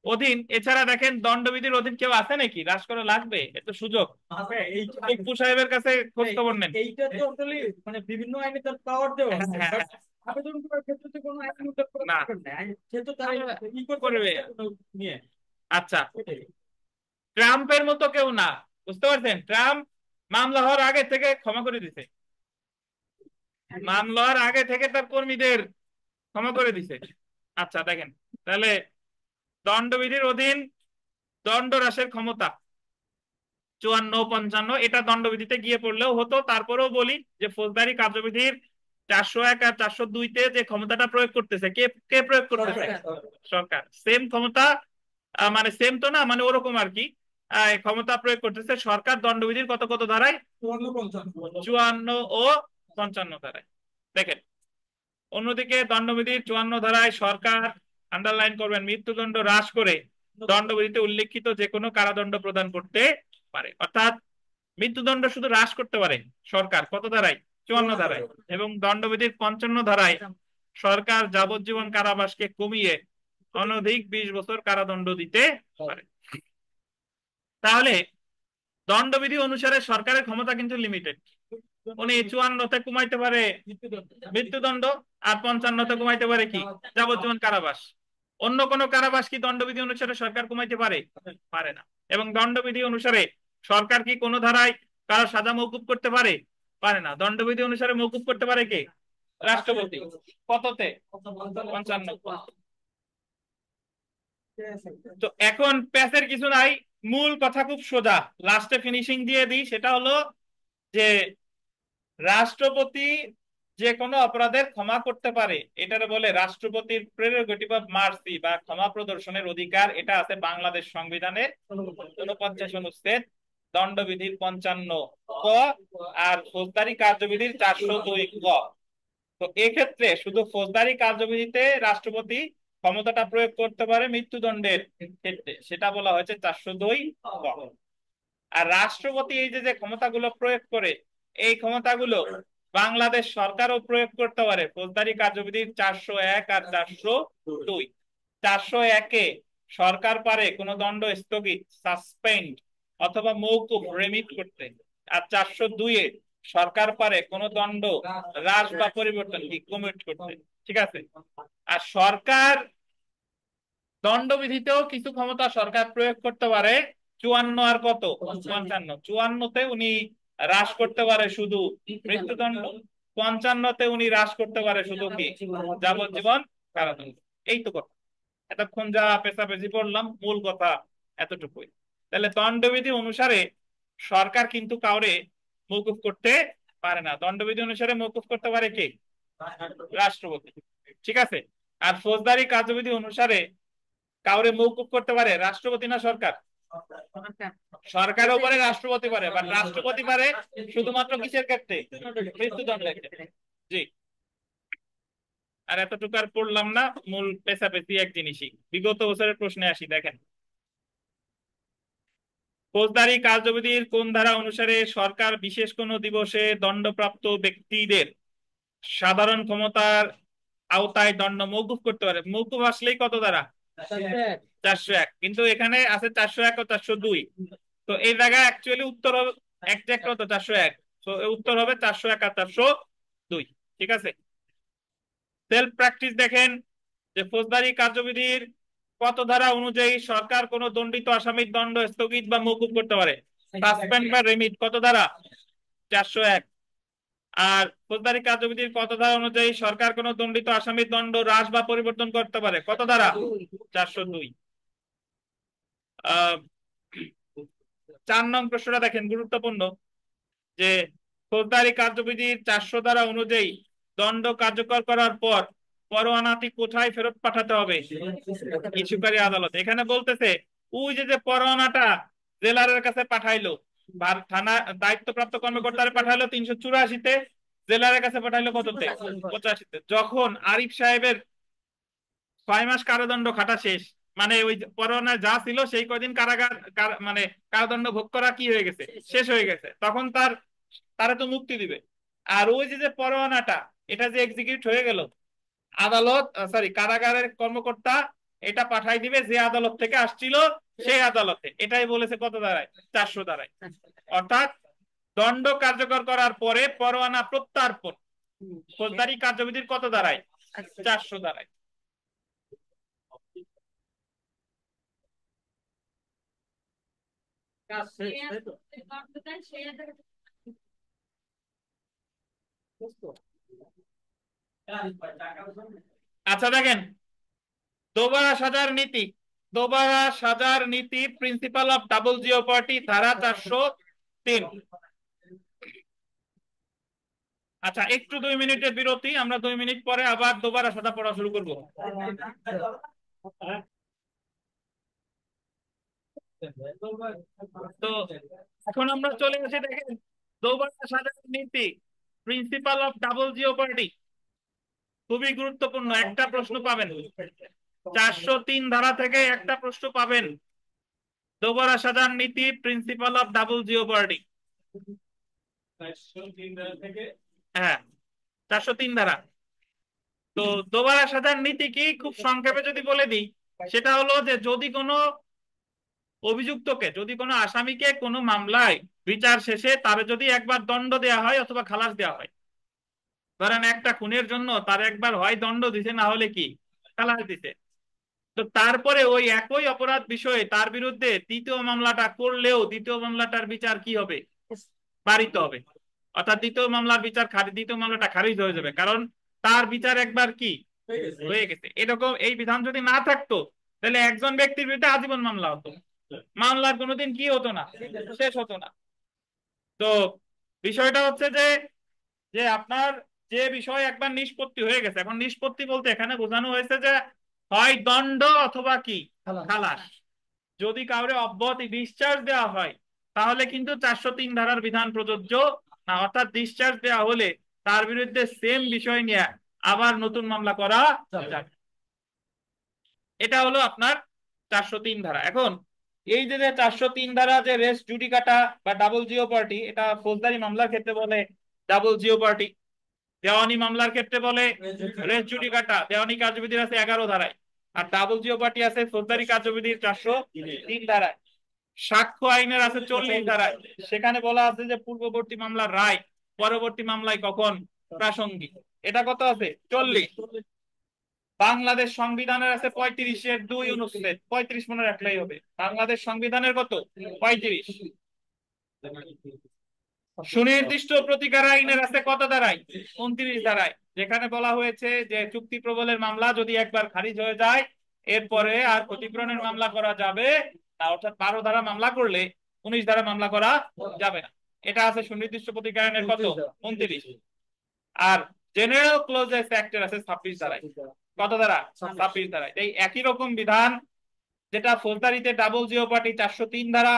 অধীন, এছাড়া দেখেন দণ্ডবিধির অধীন কেউ আছে নাকি? রাজ করা লাগবে, এত সুযোগ। তবে টিপু সাহেবের কাছে খোঁজ খবর নেন। এইটা তো আসলে মানে বিভিন্ন আইনে তার পাওয়ার দেওয়া হ্যাঁ, আছে, হ্যাঁ, বাট হ্যাঁ। আবেদন করার ক্ষেত্রে তো কোনো আইন উল্লেখ করা না, দরকার নেই। সে তো তার ই করতে করবে। পারছে কোনো নিয়ে। আচ্ছা, ওটাই। ট্রাম্পের মতো কেউ না। বুঝতে পারছেন? ট্রাম্প মামলা হওয়ার আগে থেকে ক্ষমা করে দিছে, মামলা হওয়ার আগে থেকে তার কর্মীদের ক্ষমা করে দিছে। আচ্ছা দেখেন, তাহলে দণ্ডবিধির অধীন দণ্ড হ্রাসের ক্ষমতা 54, 55, এটা দণ্ডবিধিতে গিয়ে পড়লেও হতো। তারপরেও বলি যে ফৌজদারি কার্যবিধির 401 আর 402-তে যে ক্ষমতাটা প্রয়োগ করতেছে, কে কে প্রয়োগ করতেছে? সরকার। সেম ক্ষমতা, মানে সেম তো না, মানে ওরকম আর কি। ক্ষমতা প্রয়োগ করতেছে সরকার দণ্ডবিধির কত কত ধারায়? 54 ও 55 ধারায়। দেখেন, অন্যদিকে দণ্ডবিধির 54 ধারায় সরকার, আন্ডারলাইন করবেন, মৃত্যুদণ্ড হ্রাস করে দণ্ডবিধিতে উল্লেখিত যে কোনো কারাদণ্ড প্রদান করতে পারে। অর্থাৎ মৃত্যুদণ্ড শুধু হ্রাস করতে পারে সরকার, কত ধারায়? 54 ধারায়। এবং দণ্ডবিধির 55 ধারায় সরকার যাবজ্জীবন কারাবাসকে কমিয়ে অনধিক 20 বছর কারাদণ্ড দিতে পারে। তাহলে দণ্ডবিধি অনুসারে সরকারের ক্ষমতা কিন্তু লিমিটেড। উনি 54-তে কমাইতে পারে মৃত্যুদণ্ড, আর 55-তে কমাইতে পারে কি? যাবজ্জীবন কারাবাস। অন্য কোন কারাবাস কি দণ্ডবিধি অনুসারে সরকার কমাইতে পারে? পারে না। এবং দণ্ডবিধি অনুসারে সরকার কি কোনো ধারায় কারো সাজা মওকুফ করতে পারে? পারে না। দণ্ডবিধি অনুসারে মওকুফ করতে পারে কে? রাষ্ট্রপতি। কততে? 55। তো এখন প্যাচের কিছু নাই, মূল কথা খুব সোজা, লাস্টে ফিনিশিং দিয়ে দিই। সেটা হলো যে রাষ্ট্রপতি যে কোনো অপরাধের ক্ষমা করতে পারে, এটার বলে রাষ্ট্রপতির প্রেরোগেটিভ অফ মার্সি বা ক্ষমা প্রদর্শনের অধিকার। এটা আছে বাংলাদেশ সংবিধানের 49 অনুচ্ছেদ, দণ্ডবিধির 55 ক, আর ফৌজদারি কার্যবিধির 402 ক। তো এক্ষেত্রে শুধু ফৌজদারি কার্যবিধিতে রাষ্ট্রপতি ক্ষমতাটা প্রয়োগ করতে পারে মৃত্যুদণ্ডের ক্ষেত্রে, সেটা বলা হয়েছে 402 ক। আর রাষ্ট্রপতি এই যে যে ক্ষমতাগুলো প্রয়োগ করে, এই ক্ষমতাগুলো বাংলাদেশ সরকারও প্রয়োগ করতে পারে ফৌজদারি কার্যবিধির 401 আর 402। 401-এ সরকার পারে কোনো দণ্ড স্থগিত, সাসপেন্ড অথবা মওকুফ, রেমিট করতে। আর 402-এ সরকার পারে কোনো দণ্ড হ্রাস বা পরিবর্তন, কি, কমিট করতে। ঠিক আছে। আর সরকার দণ্ডবিধিতেও কিছু ক্ষমতা সরকার প্রয়োগ করতে পারে, 54 আর কত, 55। 54-তে উনি হ্রাস করতে পারে শুধু মৃত্যুদণ্ড, 55-তে উনি হ্রাস করতে পারে শুধু কি, যাবজ্জীবন কারাদণ্ড। এই তো কথা। এতক্ষণ যা পেঁচাপেচি পড়লাম, মূল কথা এতটুকুই। তাহলে দণ্ডবিধি অনুসারে সরকার কিন্তু কাউরে মওকুফ করতে পারে না। দণ্ডবিধি অনুসারে মওকুফ করতে পারে কে? রাষ্ট্রপতি। ঠিক আছে। আর ফৌজদারি কার্যবিধি অনুসারে কাউরে মওকুফ করতে পারে রাষ্ট্রপতি না সরকার? সরকারের উপরে রাষ্ট্রপতি পারে, বাট রাষ্ট্রপতি পারে শুধুমাত্র কিসের ক্ষেত্রে? মৃত্যুদণ্ডের ক্ষেত্রে। জি। আর এতটুকু আর পড়লাম না, মূল পেছাপেছি এক জিনিসই। বিগত বছরের প্রশ্নে আসি, দেখেন। ফৌজদারি কার্যবিধির কোন ধারা অনুসারে সরকার বিশেষ কোন দিবসে দণ্ডপ্রাপ্ত ব্যক্তিদের সাধারণ ক্ষমতার আওতায় দণ্ড মওকুফ করতে পারে? মওকুফ আসলেই কত ধারা? 401। কিন্তু এখানে আছে 401 ও 402। তো এই জায়গায় অ্যাকচুয়ালি উত্তর হবে একজ্যাক্ট কত? 401। তো উত্তর হবে 401 আর 402। ঠিক আছে। সেলফ প্র্যাকটিস দেখেন যে ফৌজদারি কার্যবিধির কত ধারা অনুযায়ী সরকার কোন দণ্ডিত আসামির দণ্ড স্থগিত বা মওকুফ করতে পারে? সাসপেন্ড বা রেমিট। কত ধারা? 401। আর ফৌজদারি কার্যবিধির কত ধারা অনুযায়ী সরকার কোন দণ্ডিত আসামির দণ্ড হ্রাস বা পরিবর্তন করতে পারে? কত ধারা? 402। 4 নং প্রশ্নটা দেখেন, গুরুত্বপূর্ণ। যে ফৌজদারি কার্যবিধির 400 ধারা অনুযায়ী দণ্ড কার্যকর করার পর পরোয়ানাটি কোথায় ফেরত পাঠাতে হবে? ইস্যুকারী আদালত। এখানে বলতেছে ওই যে যে পরোয়ানাটা জেলারের কাছে পাঠাইলো, বা থানা দায়িত্বপ্রাপ্ত কর্মকর্তারে পাঠাইলো 384-তে, জেলারের কাছে পাঠাইলো কততে? 85-তে। যখন আরিফ সাহেবের 6 মাস কারাদণ্ড খাটা শেষ, মানে ওই পরোয়ানা যা ছিল সেই কদিন কারাগার মানে কারাদণ্ড ভোগ করা কি হয়ে গেছে, শেষ হয়ে গেছে, তখন তারা তো মুক্তি দিবে। আর ওই যে যে পরোয়ানাটা, এটা যে এক্সিকিউট হয়ে গেল, আদালত সরি কারাগারের কর্মকর্তা এটা পাঠাই দিবে যে আদালত থেকে আসছিল সেই আদালতে। এটাই বলেছে কত দাঁড়ায়? 400 দাঁড়ায়। অর্থাৎ দণ্ড কার্যকর করার পরে পরোয়ানা প্রত্যার্পণ ফৌজদারি কার্যবিধির কত দাঁড়ায়? 400 দাঁড়ায়। আচ্ছা দেখেন, দোবারা সাজার নীতি, দোবারা সাজার নীতি, প্রিন্সিপাল অফ ডাবল জিওপার্টি, ধারা 403। আচ্ছা একটু 2 মিনিটের বিরতি, আমরা 2 মিনিট পরে আবার দোবারা সাজা পড়া শুরু করব। তো এখন আমরা চলে এসে দেখেন দোবারা সাজার নীতি, প্রিন্সিপাল অফ ডাবল জিওপার্টি। খুবই গুরুত্বপূর্ণ, একটা প্রশ্ন পাবেন 403 ধারা থেকে, একটা প্রশ্ন পাবেন। দোবারা সাজার নীতি, প্রিন্সিপাল অফ ডাবল জিওপার্টি। হ্যাঁ, 403 ধারা। তো দোবারা সাজার নীতি কি, খুব সংক্ষেপে যদি বলে দিই, সেটা হলো যে যদি কোনো অভিযুক্তকে, যদি কোনো আসামিকে কোনো মামলায় বিচার শেষে তার যদি একবার দণ্ড দেওয়া হয় অথবা খালাস দেওয়া হয়, ধরেন একটা খুনের জন্য তার একবার হয় দণ্ড দিছে, না হলে কি খালাস দিছে, তো তারপরে ওই একই অপরাধ বিষয়ে তার বিরুদ্ধে দ্বিতীয় মামলাটা করলেও দ্বিতীয় মামলাটার বিচার কি হবে? বারিত হবে। অর্থাৎ দ্বিতীয় মামলার বিচার দ্বিতীয় মামলাটা খারিজ হয়ে যাবে, কারণ তার বিচার একবার কি হয়ে গেছে। এরকম এই বিধান যদি না থাকতো, তাহলে একজন ব্যক্তির বিরুদ্ধে আজীবন মামলা হতো, মামলার কোনোদিন কি হতো না, শেষ হতো না। তো বিষয়টা হচ্ছে যে যে আপনার যে বিষয় একবার নিষ্পত্তি হয়ে গেছে, এখন নিষ্পত্তি বলতে এখানে বোঝানো হয়েছে যে হয় দণ্ড অথবা কি খালাস। যদি কাউরে অব্যাহতি ডিসচার্জ দেওয়া হয় তাহলে কিন্তু 403 ধারার বিধান প্রযোজ্য না, অর্থাৎ ডিসচার্জ দেওয়া হলে তার বিরুদ্ধে সেম বিষয় নিয়ে আবার নতুন মামলা করা যাবে। এটা হলো আপনার 403 ধারা। এখন এই যে 403 ধারা যে রেস জুডিকাটা বা ডাবল জিও পার্টি, এটা ফৌজদারি মামলার ক্ষেত্রে বলে ডাবল জিও পার্টি, দেওয়ানি মামলার ক্ষেত্রে বলে রেস জুডিকাটা। দেওয়ানি কার্যবিধির আছে 11 ধারায়, আর ডাবল জিও পার্টি আছে ফৌজদারি কার্যবিধির 403 ধারায়। সাক্ষ্য আইনের আছে 40 ধারায়, সেখানে বলা আছে যে পূর্ববর্তী মামলার রায় পরবর্তী মামলায় কখন প্রাসঙ্গিক। এটা কত আছে? 40। বাংলাদেশ সংবিধানের আছে 35-2 অনুচ্ছেদ, 35 মনে রাখলেই হবে। বাংলাদেশ সংবিধানের কত? 35। সুনির্দিষ্ট প্রতিকার আইনের আছে কত ধারায়? 29 ধারায়, যেখানে বলা হয়েছে যে চুক্তি প্রবলের মামলা যদি একবার খারিজ হয়ে যায় এরপরে আর ক্ষতিপূরণের মামলা করা যাবে না, অর্থাৎ 12 ধারা মামলা করলে 19 ধারা মামলা করা যাবে না। এটা আছে সুনির্দিষ্ট প্রতিকার আইনের কত? 29। আর জেনারেল ক্লোজেস অ্যাক্টের আছে 26 ধারায়। কত ধারা? 26 ধারায়। এই একই রকম বিধান যেটা ফৌজদারিতে ডাবল জিও পার্টি 403 ধারা,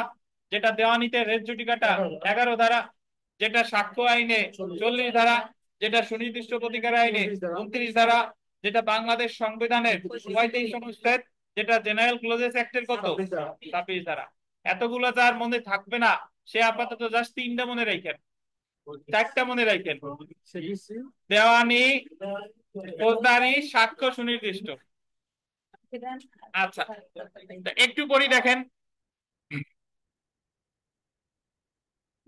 যেটা দেওয়ানিতে রেস জুডিকাটা 11 ধারা, যেটা সাক্ষ্য আইনে 40 ধারা, যেটা সুনির্দিষ্ট প্রতিকার আইনে 29 ধারা, যেটা বাংলাদেশ সংবিধানের 35 অনুচ্ছেদ, যেটা জেনারেল ক্লোজেস অ্যাক্টের কত? 26 ধারা। এতগুলো যার মনে থাকবে না সে আপাতত জাস্ট 3টা মনে রাখেন, 4টা মনে রাখেন। দেওয়ানি, ফৌজদারি, সাক্ষ্য, সুনির্দিষ্ট। আচ্ছা, একটু পরে দেখেন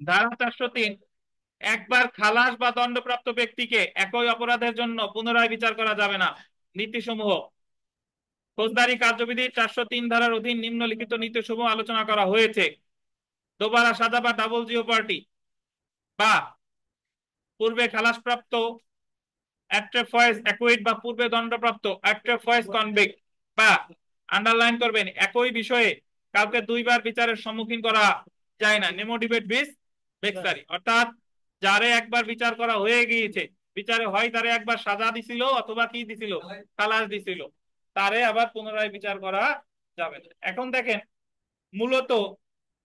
ধারা 403, একবার খালাস বা দণ্ডপ্রাপ্ত ব্যক্তিকে একই অপরাধের জন্য পুনরায় বিচার করা যাবে না। নীতিসমূহ ফৌজদারি কার্যবিধি 403 ধারার অধীন নিম্নলিখিত নীতিসমূহ আলোচনা করা হয়েছে। দোবারা সাজা বা ডাবল জিও পার্টি বা পূর্বে খালাসপ্রাপ্ত অ্যাট্রেফয়েস অ্যাকুইট বা পূর্বে দণ্ডপ্রাপ্ত অ্যাট্রেফয়েস কনভিক্ট বা আন্ডারলাইন করবেন একই বিষয়ে কাউকে দুইবার বিচারের সম্মুখীন করা যায় না। নেমোডিবেট বিস বেক্সারি, অর্থাৎ যারে একবার বিচার করা হয়ে গিয়েছে, বিচারে হয় তারে একবার সাজা দিছিল অথবা কি দিছিল? খালাস দিছিল, তারে আবার পুনরায় বিচার করা যাবে না। এখন দেখেন মূলত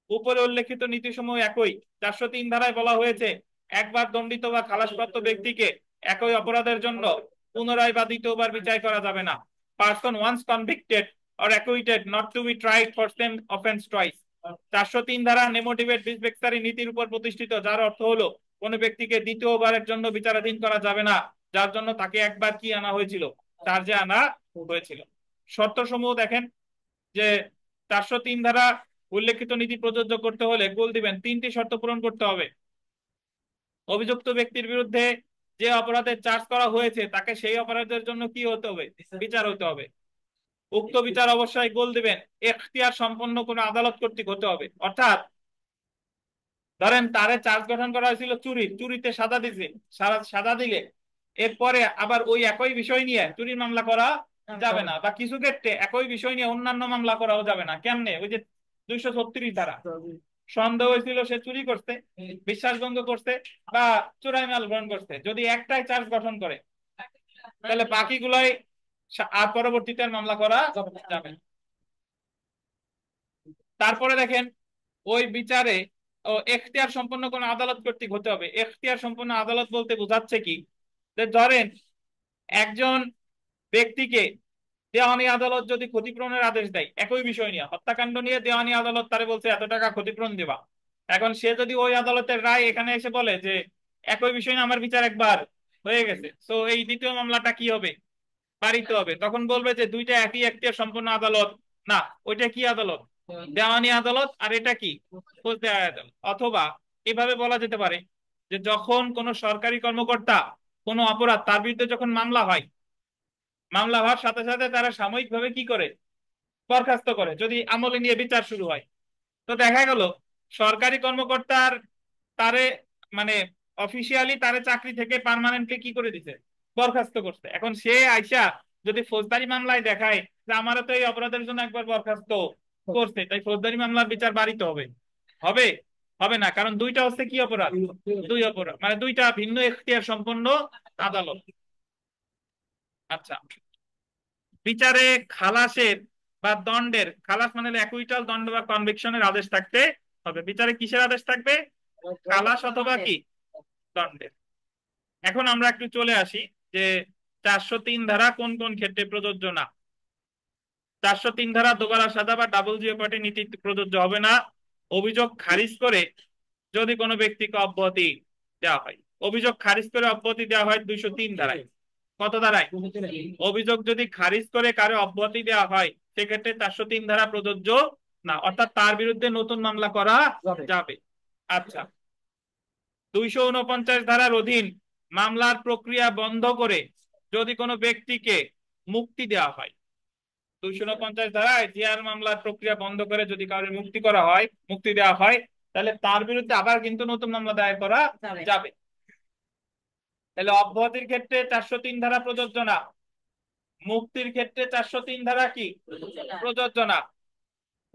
উপরে উল্লেখিত নীতিসমূহ একই। 403 ধারায় বলা হয়েছে একবার দণ্ডিত বা খালাসপ্রাপ্ত ব্যক্তিকে একই অপরাধের জন্য পুনরায় বা দ্বিতীয়বার বিচার করা যাবে না। Person once convicted or acquitted not to be tried for same offense twice। 403 ধারা নেমোটিভেট বিস বেক্সারি নীতির উপর প্রতিষ্ঠিত, যার অর্থ হলো কোন ব্যক্তিকে দ্বিতীয়বারের জন্য বিচারাধীন করা যাবে না যার জন্য তাকে একবার কি আনা হয়েছিল? চার্জে আনা হয়েছিল। শর্ত সমূহ দেখেন যে 403 ধারা উল্লেখিত নীতি প্রযোজ্য করতে হলে গোল দিবেন 3টি শর্ত পূরণ করতে হবে। অভিযুক্ত ব্যক্তির বিরুদ্ধে যে অপরাধের চার্জ করা হয়েছে তাকে সেই অপরাধের জন্য কি হতে হবে? বিচার হতে হবে। উক্ত বিচার অবশ্যই গোল দিবেন এখতিয়ার সম্পন্ন কোন আদালত কর্তৃক হতে হবে। অর্থাৎ ধরেন তারে চার্জ গঠন করা হয়েছিল চুরিতে সাজা দিছে, সাজা দিলে এরপরে আবার ওই একই বিষয় নিয়ে চুরির মামলা করা যাবে না, বা কিছু ক্ষেত্রে একই বিষয় নিয়ে অন্যান্য মামলা করাও যাবে না। কেমনে? ওই যে 236 ধারা, সন্দেহ হয়েছিল সে চুরি করছে, বিশ্বাসভঙ্গ করছে বা চোরাই মাল গ্রহণ করছে, যদি একটাই চার্জ গঠন করে তাহলে বাকিগুলাই আর পরবর্তীতে মামলা করা যাবে না। তারপরে দেখেন ওই বিচারে এখতিয়ার সম্পন্ন কোন আদালত কর্তৃক হতে হবে। এখতিয়ার সম্পন্ন আদালত বলতে বোঝাচ্ছে কি, যে ধরেন একজন ব্যক্তিকে দেওয়ানি আদালত যদি ক্ষতিপূরণের আদেশ দেয় একই বিষয় নিয়ে, হত্যাকাণ্ড নিয়ে দেওয়ানি আদালত তারে বলছে এত টাকা ক্ষতিপূরণ দেবা, এখন সে যদি ওই আদালতের রায় এখানে এসে বলে যে একই বিষয় নিয়ে আমার বিচার একবার হয়ে গেছে, তো এই দ্বিতীয় মামলাটা কি হবে? পারিত হবে। তখন বলবে যে দুইটা একই এখতিয়ার সম্পন্ন আদালত না, ওইটা কি আদালত? দেওয়ানি আদালত, আর এটা কি? ফৌজদারি আদালত। অথবা এভাবে বলা যেতে পারে যে যখন কোন সরকারি কর্মকর্তা কোন অপরাধ তার বিরুদ্ধে যখন মামলা হয়, মামলা হওয়ার সাথে সাথে তারা সাময়িকভাবে কি করে? বরখাস্ত করে, যদি আমলে নিয়ে বিচার শুরু হয়। তো দেখা গেল সরকারি কর্মকর্তার তারে মানে অফিসিয়ালি তারে চাকরি থেকে পার্মানেন্টলি কি করে দিছে? বরখাস্ত করছে। এখন সে আইসা যদি ফৌজদারি মামলায় দেখায় যে আমারও তো এই অপরাধের জন্য একবার বরখাস্ত করছে, তাই ফৌজদারি মামলার বিচার বাড়িতে হবে? হবে? হবে না, কারণ দুইটা হচ্ছে কি অপরাধ? দুই অপরাধ, মানে দুইটা ভিন্ন এখতিয়ার সম্পন্ন আদালত। আচ্ছা, বিচারে খালাসের বা দণ্ডের, খালাস মানে অ্যাকুইটাল দণ্ড বা কনভিকশনের আদেশ থাকতে হবে। বিচারে কিসের আদেশ থাকবে? খালাস অথবা কি দণ্ডের। এখন আমরা একটু চলে আসি যে 403 ধারা কোন কোন ক্ষেত্রে প্রযোজ্য না। 403 ধারা দোবারা সাজা বা ডাবল জিওপার্টি নীতি প্রযোজ্য হবে না অভিযোগ খারিজ করে যদি কোনো ব্যক্তিকে অব্যাহতি দেওয়া হয়। অভিযোগ খারিজ করে অব্যাহতি দেওয়া হয় 203 ধারায়। কত ধারায়? অভিযোগ যদি খারিজ করে কারো অব্যাহতি দেওয়া হয় সেক্ষেত্রে 403 ধারা প্রযোজ্য না, অর্থাৎ তার বিরুদ্ধে নতুন মামলা করা যাবে। আচ্ছা, 249 ধারার অধীন মামলার প্রক্রিয়া বন্ধ করে যদি কোনো ব্যক্তিকে মুক্তি দেওয়া হয়, 249 ধারায় জিআর মামলার প্রক্রিয়া বন্ধ করে যদি কারোর মুক্তি করা হয়, মুক্তি দেওয়া হয়, তাহলে তার বিরুদ্ধে আবার কিন্তু নতুন মামলা দায়ের করা যাবে। তাহলে অব্যাহতির ক্ষেত্রে 403 ধারা প্রযোজ্য না, মুক্তির ক্ষেত্রে 403 ধারা কি প্রযোজ্য না।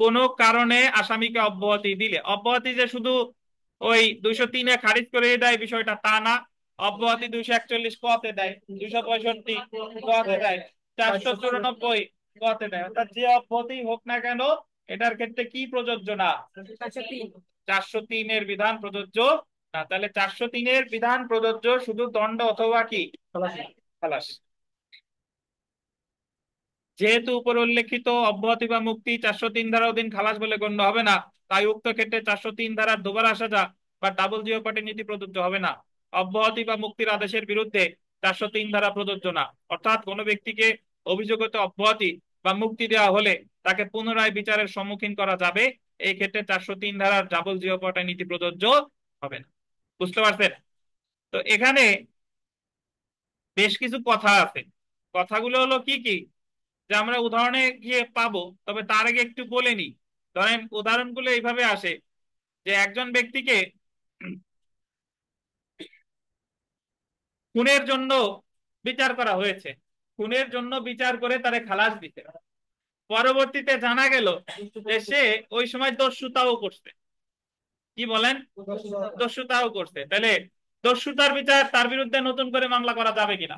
কোন কারণে আসামিকে অব্যাহতি দিলে, অব্যাহতি যে শুধু ওই 203-এ খারিজ করে দেয় বিষয়টা তা না, অব্যাহতি 241 ক-তে দেয়, 265 ক-তে দেয়, 494 ক-তে দেয়। অর্থাৎ যে অব্যাহতি হোক না কেন এটার ক্ষেত্রে কি প্রযোজ্য না? 403-এর বিধান প্রযোজ্য না। তাহলে 403-এর বিধান প্রযোজ্য শুধু দণ্ড অথবা কি খালাস। যেহেতু উপর উল্লেখিত অব্যাহতি বা মুক্তি 403 ধারা অধীন খালাস বলে গণ্য হবে না, তাই উক্ত ক্ষেত্রে 403 ধারার দোবারা সাজা বা ডাবল জিওপার্টি নীতি প্রযোজ্য হবে না। অব্যাহতি বা মুক্তির আদেশের বিরুদ্ধে 403 ধারা প্রযোজ্য না, অর্থাৎ কোনো ব্যক্তিকে অভিযোগত অব্যাহতি বা মুক্তি দেওয়া হলে তাকে পুনরায় বিচারের সম্মুখীন করা যাবে, এই ক্ষেত্রে 403 ধারার ডাবল জিওপার্টি নীতি প্রযোজ্য হবে না। বুঝতে পারছেন? তো এখানে বেশ কিছু কথা আছে। কথাগুলো হলো কি কি যে আমরা উদাহরণে গিয়ে পাবো, তবে তার আগে একটু বলে নি। ধরেন উদাহরণগুলো এইভাবে আসে যে একজন ব্যক্তিকে খুনের জন্য বিচার করা হয়েছে, খুনের জন্য বিচার করে তারে খালাস দিতে, পরবর্তীতে জানা গেল যে সে ওই সময় দস্যুতাও করছে। কি বলেন? দস্যুতাও করছে। তাহলে দস্যুতার বিচার তার বিরুদ্ধে নতুন করে মামলা করা যাবে কিনা?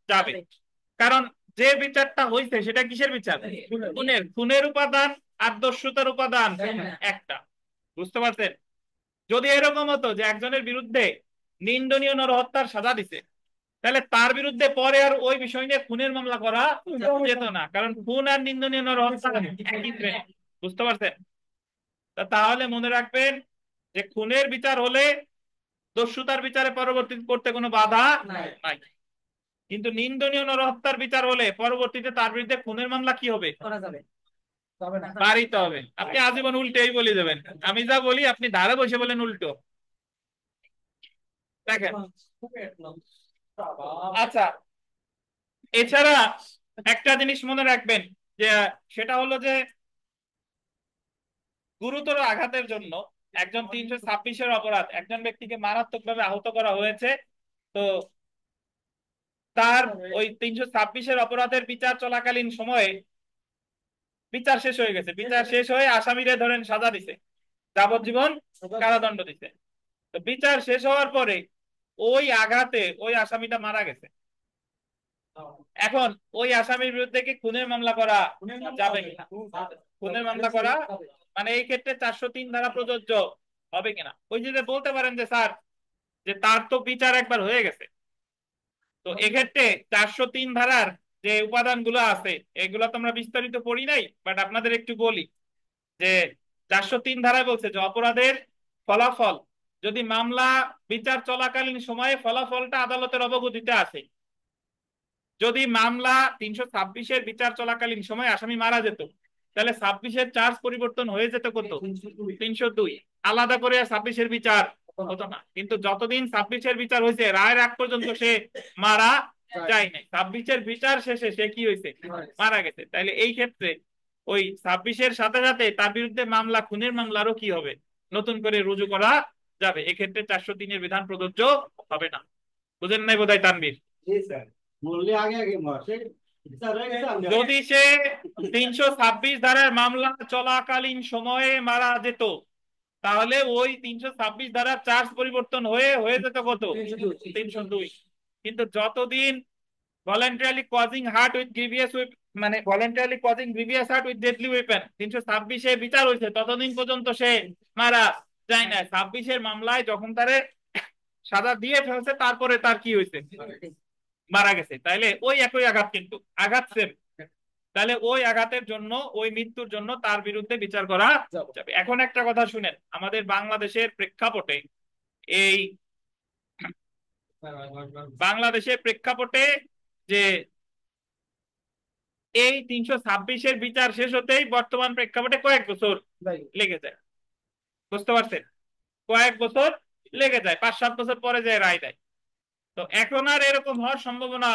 যাবে। কারণ যে বিচারটা হয়েছে সেটা কিসের বিচার? খুনের। খুনের উপাদান আর দস্যুতার উপাদান একটা। বুঝতে পারছেন? যদি এরকম হতো যে একজনের বিরুদ্ধে নিন্দনীয় নরহত্যার সাজা দিছে, তাহলে তার বিরুদ্ধে পরে আর ওই বিষয় নিয়ে খুনের মামলা করা যেত না, কারণ খুন আর নিন্দনীয় নরহত্যা একই শ্রেণী। বুঝতে পারছেন? তাহলে মনে রাখবেন যে খুনের বিচার হলে দস্যুতার বিচারে পরবর্তী করতে কোনো বাধা নাই, কিন্তু নিন্দনীয় নরহত্যার বিচার হলে পরবর্তীতে তার বিরুদ্ধে খুনের মামলা কি হবে? বাড়িতে হবে। আপনি আজীবন উল্টেই বলে দেবেন, আমি যা বলি আপনি ধারে বসে বলেন উল্টো। দেখেন, আচ্ছা, এছাড়া একটা জিনিস মনে রাখবেন যে সেটা হলো যে গুরুতর আঘাতের জন্য একজন 326-এর অপরাধ একজন ব্যক্তিকে মারাত্মকভাবে আহত করা হয়েছে, তো তার ওই 326-এর অপরাধের বিচার চলাকালীন সময়ে বিচার শেষ হয়ে গেছে, বিচার শেষ হয়ে আসামিরে ধরেন সাজা দিছে, যাবজ্জীবন কারাদণ্ড দিছে। তো বিচার শেষ হওয়ার পরে ওই আঘাতে ওই আসামিটা মারা গেছে। এখন ওই আসামির বিরুদ্ধে কি খুনের মামলা করা যাবে কিনা? খুনের মামলা করা মানে এই ক্ষেত্রে 403 ধারা প্রযোজ্য হবে কিনা? ওই যে বলতে পারেন যে স্যার যে তার তো বিচার একবার হয়ে গেছে, তো এক্ষেত্রে 403 ধারার যে উপাদানগুলো আছে এগুলো তো আমরা বিস্তারিত পড়ি নাই, বাট আপনাদের একটু বলি যে 403 ধারায় বলছে যে অপরাধের ফলাফল যদি মামলা বিচার চলাকালীন সময়ে ফলাফলটা আদালতের অবগতিতে আসে, যদি মামলা 326-এর বিচার চলাকালীন সময় আসামি মারা যেত, তাহলে 26-এর চার্জ পরিবর্তন হয়ে যেত কত? 302। আলাদা করে 26-এর বিচার হতো না। কিন্তু যতদিন 26-এর বিচার হয়েছে রায়ের আগ পর্যন্ত সে মারা যায় নাই, 26-এর বিচার শেষে সে কি হয়েছে? মারা গেছে। তাইলে এই ক্ষেত্রে ওই 26-এর সাথে সাথে তার বিরুদ্ধে মামলা, খুনের মামলারও কি হবে? নতুন করে রুজু করা যাবে। এক্ষেত্রে 403-এর বিধান প্রযোজ্য হবে না। বুঝেন নাই বোধহয় তানভীর? যদি সে 326 ধারার মামলা চলাকালীন সময়ে মারা যেত, তাহলে ওই 326 ধারার চার্জ পরিবর্তন হয়ে যেত কত? 302। কিন্তু যতদিন voluntarily causing hurt with grievous মানে voluntarily causing grievous hurt with deadly weapon 326-এ বিচার হয়েছে ততদিন পর্যন্ত সে মারা যায় না। 26-এর মামলায় যখন তারে সাজা দিয়ে ফেলছে তারপরে তার কি হয়েছে, মারা গেছে। তাইলে ওই একই আঘাত, কিন্তু আঘাত সেম, তাহলে ওই আঘাতের জন্য, ওই মৃত্যুর জন্য তার বিরুদ্ধে বিচার করা যাবে। এখন একটা কথা শুনেন, আমাদের বাংলাদেশের প্রেক্ষাপটে এই বাংলাদেশের প্রেক্ষাপটে যে এই 326-এর বিচার শেষ হতেই বর্তমান প্রেক্ষাপটে কয়েক বছর লেগে যায়, বুঝতে পারছেন? কয়েক বছর লেগে যায়, 5-7 বছর পরে যায় রায় দেয়। তো এখন আর এরকম হওয়ার সম্ভাবনা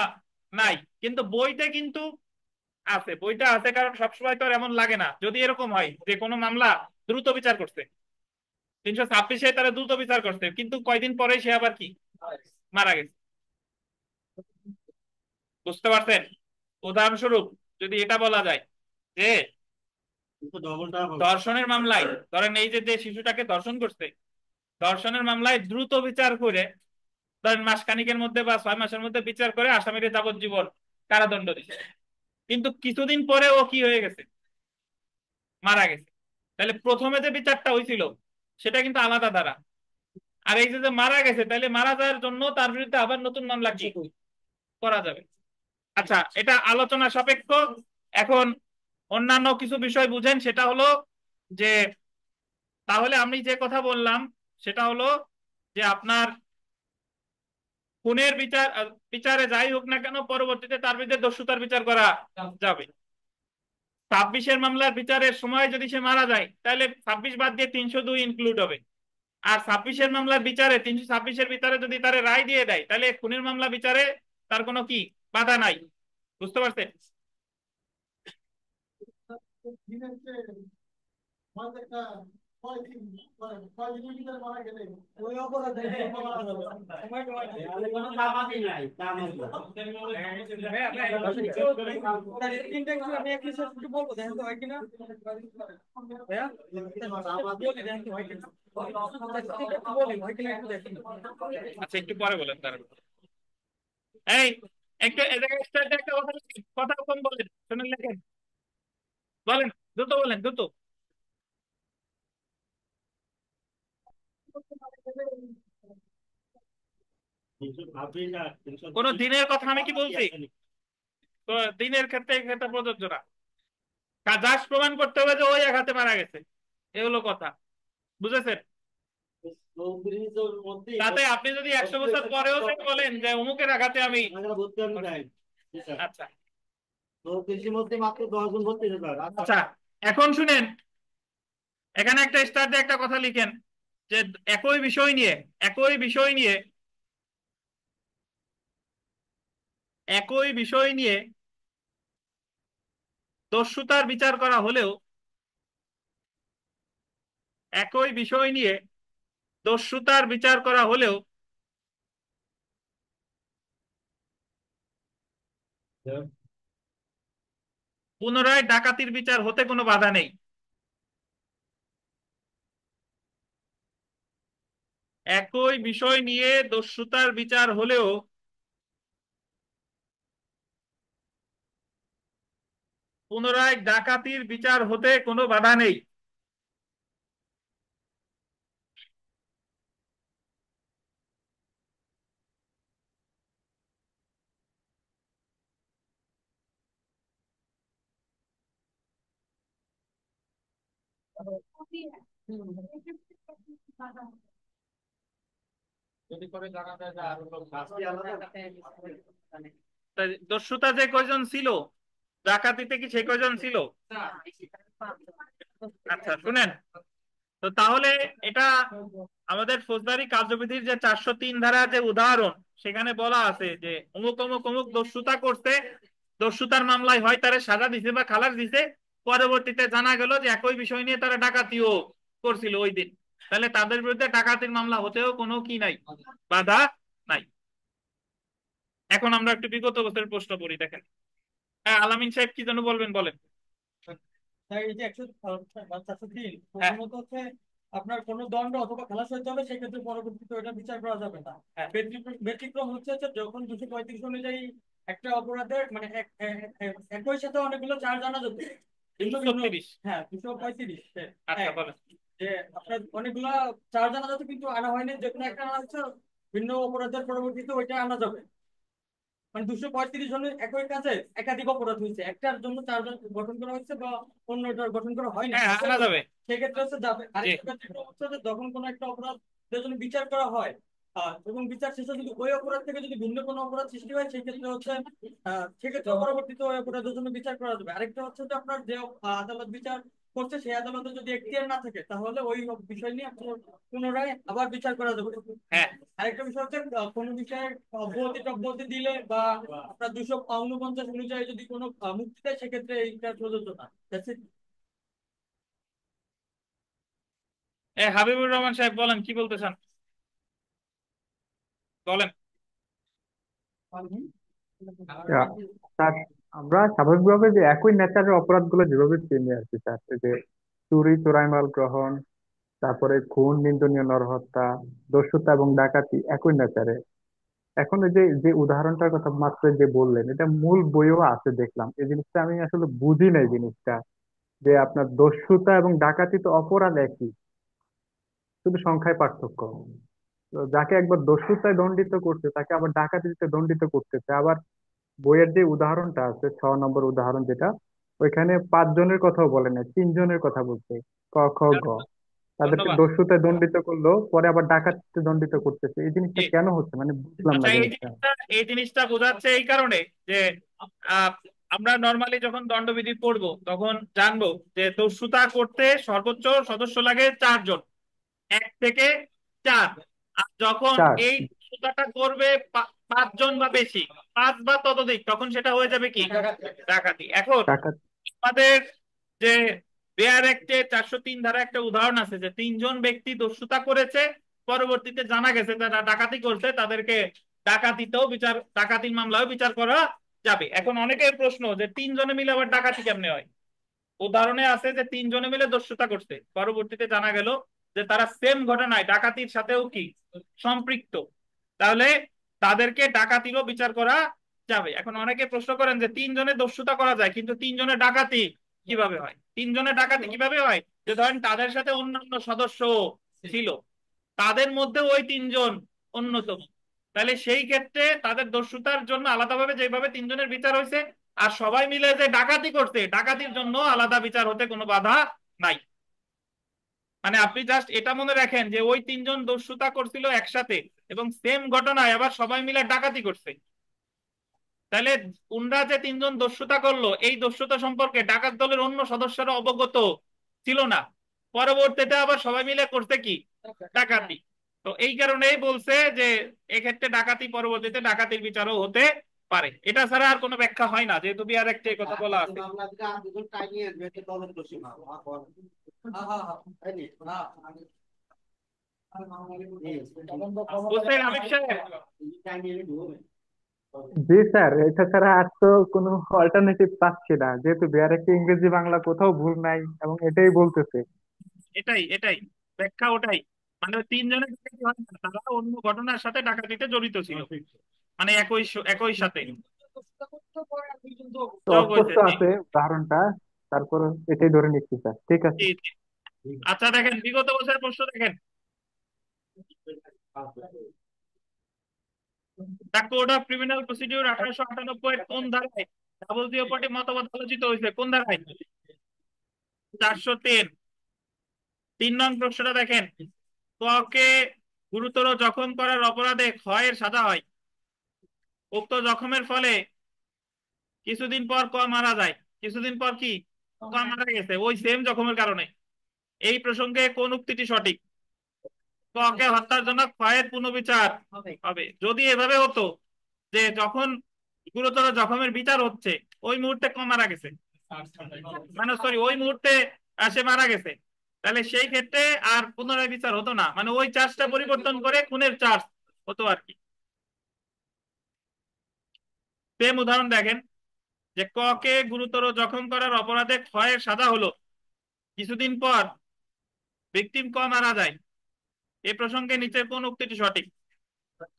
নাই, কিন্তু বইতে কিন্তু আছে, বইটা আছে, কারণ সবসময় তো আর এমন লাগে না। যদি এরকম হয় যে কোনো মামলা দ্রুত বিচার করছে, 326-এ তারা দ্রুত বিচার করছে, কিন্তু কয়দিন পরে সে আবার কি মারা গেছে, বুঝতে পারছেন? উদাহরণস্বরূপ যদি এটা বলা যায় যে ধর্ষণের মামলায়, ধরেন এই যে শিশুটাকে ধর্ষণ করছে, ধর্ষণের মামলায় দ্রুত বিচার করে ধরেন মাসখানিকের মধ্যে বা 6 মাসের মধ্যে বিচার করে আসামিকে যাবজ্জীবন কারাদণ্ড দিচ্ছে, কিন্তু কিছুদিন পরে ও কি হয়ে গেছে, মারা গেছে। তাহলে প্রথমে যে বিচারটা হয়েছিল সেটা কিন্তু আলাদা ধারা, আর এই যে মারা গেছে, তাহলে মারা যাওয়ার জন্য তার বিরুদ্ধে আবার নতুন মামলা কি করা যাবে। আচ্ছা, এটা আলোচনা সাপেক্ষ। এখন অন্যান্য কিছু বিষয় বুঝেন, সেটা হলো যে তাহলে আমি যে কথা বললাম সেটা হলো যে আপনার খুনের বিচারে যাই হোক না কেন, পরবর্তীতে তার বিরুদ্ধে দস্যুতার বিচার করা যাবে। 26-এর মামলার বিচারের সময় যদি সে মারা যায়, তাহলে 26 বাদ দিয়ে 302 ইনক্লুড হবে। আর 26-এর মামলার বিচারে, 326-এর বিচারে যদি তার রায় দিয়ে দেয়, তাহলে খুনের মামলা বিচারে তার কোনো কি বাধা নাই, বুঝতে পারছেন? ওই অপরাধে আমি একটু বলবো, দেখেন তো হয় কিনা ভাইয়া, বলি দেখেন তো হয় কিনা, বলি হয় কিনা একটু দেখেন। আচ্ছা, একটু পরে বলেন তার। এই একটু এ জায়গায় স্টার্টে একটা কথা কথা কম বলেন, শুনে লেখেন, বলেন দ্রুত, বলেন দ্রুত। কোন দিনের কথা আমি কি বলছি? তো দিনের ক্ষেত্রে এই ক্ষেত্রে প্রযোজ্য না। জাস্ট প্রমাণ করতে হবে যে ওই আঘাতে মারা গেছে, এ হলো কথা, বুঝেছেন? তাতে আপনি যদি 100 বছর পরেও বলেন যে অমুকের আঘাতে আমি, আচ্ছা আচ্ছা, এখন শুনেন, এখানে একটা স্টার্টে একটা কথা লিখেন যে একই বিষয় নিয়ে, একই বিষয় নিয়ে, একই বিষয় নিয়ে দস্যুতার বিচার করা হলেও, একই বিষয় নিয়ে দস্যুতার বিচার করা হলেও পুনরায় ডাকাতির বিচার হতে কোনো বাধা নেই। একই বিষয় নিয়ে দস্যুতার বিচার হলেও পুনরায় ডাকাতির বিচার হতে কোনো বাধা নেই। দস্যুতা যে কয়জন ছিল, ডাকাতিতে কি সে কয়জন ছিল? আচ্ছা শুনেন, তো তাহলে এটা আমাদের ফৌজদারি কার্যবিধির যে 403 ধারা যে উদাহরণ, সেখানে বলা আছে যে অমুক অমুক অমুক দস্যুতা করতে, দস্যুতার মামলায় হয় তারা সাজা দিছে বা খালাস দিছে, পরবর্তীতে জানা গেল যে একই বিষয় নিয়ে তারা ডাকাতিও করছিল ওই দিন, তাহলে তাদের বিরুদ্ধে ডাকাতির মামলা হতেও কোনো কি নাই, বাধা নাই। এখন আমরা একটু বিগত বছরের প্রশ্ন পড়ি, দেখেন। হ্যাঁ, আলামিন সাহেব কি যেন বলবেন, বলেন। তাই এই যে 403 হ্যাঁ। প্রথমত হচ্ছে আপনার কোনো দণ্ড অথবা খালাস হইতে হবে, সেক্ষেত্রে পরবর্তীতে ওটা বিচার করা যাবে না। ব্যতিক্রম হচ্ছে যে যখন 235 অনুযায়ী একটা অপরাধের মানে একই সাথে অনেকগুলো চার্জ আনা যাবে, ভিন্ন ভিন্ন। 236। হ্যাঁ, 235। আচ্ছা, হ্যাঁ, বলেন। যে আপনার অনেকগুলা চার্জ আনা যাবে, কিন্তু আনা হয়নি, যে কোনো একটা আনা হচ্ছে, ভিন্ন অপরাধের পরবর্তীতে ওইটা আনা যাবে। মানে 235 জনের একই কাজে একাধিক অপরাধ হয়েছে, একটার জন্য চারজন গঠন করা হয়েছে বা অন্যটার গঠন করা হয়নি, হ্যাঁ, আনা যাবে। সেক্ষেত্রে হচ্ছে যাবে। জি। আরেকটা ব্যতিক্রম হচ্ছে যে যখন কোনো একটা অপরাধের জন্য বিচার করা হয়, এবং বিচার শেষে যদি ওই অপরাধ থেকে যদি ভিন্ন কোনো অপরাধ সৃষ্টি হয়, সেক্ষেত্রে হচ্ছে সেক্ষেত্রে পরবর্তীতে ওই অপরাধের জন্য বিচার করা যাবে। আরেকটা হচ্ছে যে আপনার যে আদালত বিচার করছে, সেই আদালতে যদি এখতিয়ার না থাকে, তাহলে ওই বিষয় নিয়ে আপনার পুনরায় আবার বিচার করা যাবে। হ্যাঁ, আরেকটা বিষয় হচ্ছে কোনো বিষয়ে অব্যাহতি টব্যাহতি দিলে বা আপনার 249 অনুযায়ী যদি কোনো মুক্তি দেয়, সেক্ষেত্রে এইটা প্রযোজ্য না। That's it. হাবিবুর রহমান সাহেব বলেন, কি বলতে চান? বলেন। আহ, স্যার, আমরা স্বাভাবিকভাবে যে একই নেচারের অপরাধগুলো যেভাবে চিনি আর কি স্যার, এই যে চুরি, চোরাই মাল গ্রহণ, তারপরে খুন, নিন্দনীয় নরহত্যা, দস্যুতা এবং ডাকাতি একই নেচারে। এখন এই যে যে উদাহরণটার কথা মাত্র যে বললেন, এটা মূল বইও আছে দেখলাম। এই জিনিসটা আমি আসলে বুঝি না এই জিনিসটা, যে আপনার দস্যুতা এবং ডাকাতি তো অপরাধ একই, শুধু সংখ্যায় পার্থক্য। তো যাকে একবার দস্যুতায় দণ্ডিত করছে, তাকে আবার ডাকাতিতে দণ্ডিত করতেছে। আবার বইয়ের যে উদাহরণটা আছে, 6 নম্বর উদাহরণ যেটা, ওইখানে 5 জনের কথাও বলে না, 3 জনের কথা বলছে, ক খ গ। তাদেরকে ধন্যবাদ। দস্যুতায় দণ্ডিত করলো, পরে আবার ডাকাতিতে দণ্ডিত করতেছে। এই জিনিসটা জি। কেন হচ্ছে মানে বুঝলাম না আচ্ছা, জিনিসটা। এই জিনিসটা বোঝাচ্ছে এই কারণে যে আহ, আমরা নর্মালি যখন দণ্ডবিধি পড়বো তখন জানবো যে দস্যুতা করতে সর্বোচ্চ সদস্য লাগে 4 জন, 1 থেকে 4। আর যখন চার। এই দস্যুতাটা করবে 5 জন বা বেশি, 5 বা ততোধিক, তখন সেটা হয়ে যাবে কি? ডাকাতি। এখন ডাকাত। আমাদের যে বেয়ার অ্যাক্টে 403 ধারা একটা উদাহরণ আছে যে 3 জন ব্যক্তি দস্যুতা করেছে, পরবর্তীতে জানা গেছে তারা ডাকাতি করছে, তাদেরকে ডাকাতির মামলাও বিচার করা যাবে। এখন অনেকের প্রশ্ন যে 3 জনে মিলে আবার ডাকাতি কেমনে হয়? উদাহরণে আছে যে 3 জনে মিলে দস্যুতা করছে, পরবর্তীতে জানা গেল যে তারা সেম ঘটনায় ডাকাতির সাথেও কি সম্পৃক্ত, তাহলে তাদেরকে ডাকাতিরও বিচার করা যাবে। এখন অনেকে প্রশ্ন করেন যে 3 জনে দস্যুতা করা যায়, কিন্তু 3 জনে ডাকাতি কিভাবে হয়? 3 জনে ডাকাতি কিভাবে হয়? যে ধরেন তাদের সাথে অন্যান্য সদস্য ছিল, তাদের মধ্যে ওই 3 জন অন্যতম, তাহলে সেই ক্ষেত্রে তাদের দস্যুতার জন্য আলাদাভাবে যেভাবে 3 জনের বিচার হয়েছে, আর সবাই মিলে যে ডাকাতি করছে, ডাকাতির জন্য আলাদা বিচার হতে কোনো বাধা নাই। মানে আপনি জাস্ট এটা মনে রাখেন যে ওই 3 জন দস্যুতা করছিল একসাথে, এবং সেম ঘটনায় আবার সবাই মিলে ডাকাতি করছে, তাহলে উনরা যে 3 জন দস্যুতা করলো, এই দস্যুতা সম্পর্কে ডাকাত দলের অন্য সদস্যরা অবগত ছিল না, পরবর্তীতে আবার সবাই মিলে করছে কি? ডাকাতি। তো এই কারণেই বলছে যে এক্ষেত্রে ডাকাতি, পরবর্তীতে ডাকাতির বিচারও হতে পারে। এটা ছাড়া আর কোনো ব্যাখ্যা হয় না, যেহেতু বিয়ার একটা কথা বলা আছে। বুঝছেন হাবিব সাহেব? জি স্যার, এটা ছাড়া আর তো কোনো অল্টারনেটিভ পাচ্ছি না, যেহেতু বিহার একটা ইংরেজি বাংলা কোথাও ভুল নাই এবং এটাই বলতেছে। এটাই এটাই ব্যাখ্যা, ওটাই। মানে ওই 3 জনের ডাকাতি হয় না, তারা অন্য ঘটনার সাথে ডাকাতিতে জড়িত ছিল, মানে একই সাথে তো যোগ হয়েছে। অস্পষ্ট জি। আছে উদাহরণটা, তারপর এটাই ধরে নিচ্ছি স্যার, ঠিক আছে। জি, জি। আচ্ছা, দেখেন বিগত বছরের প্রশ্ন দেখেন। The code of criminal procedure 1898 কোন ধারায় ডাবল জিওপটি মতবাদ আলোচিত হয়েছে? কোন ধারায়? 403। 3 নং প্রশ্নটা দেখেন। কাউকে গুরুতর জখম করার অপরাধে ক্ষয়ের সাজা হয়, উক্ত জখমের ফলে কিছুদিন পর ক মারা যায়, কিছুদিন পর কি ক মারা গেছে ওই সেম জখমের কারণে। এই প্রসঙ্গে কোন উক্তিটি সঠিক? কে হত্যার জন্য ক্ষয়ের পুনর্বিচার হবে। যদি এভাবে হতো যে যখন গুরুতর জখমের বিচার হচ্ছে ওই মুহূর্তে ক মারা গেছে, মানে সরি ওই মুহূর্তে সে মারা গেছে, তাহলে সেই ক্ষেত্রে আর পুনরায় বিচার হতো না, মানে ওই চার্জটা পরিবর্তন করে খুনের চার্জ হতো আর কি। সেম উদাহরণ দেখেন যে কে গুরুতর জখম করার অপরাধে ক্ষয়ের সাজা হলো, কিছুদিন পর ভিকটিম ক মারা যায়। এই প্রসঙ্গে নিচের কোন উক্তিটি সঠিক?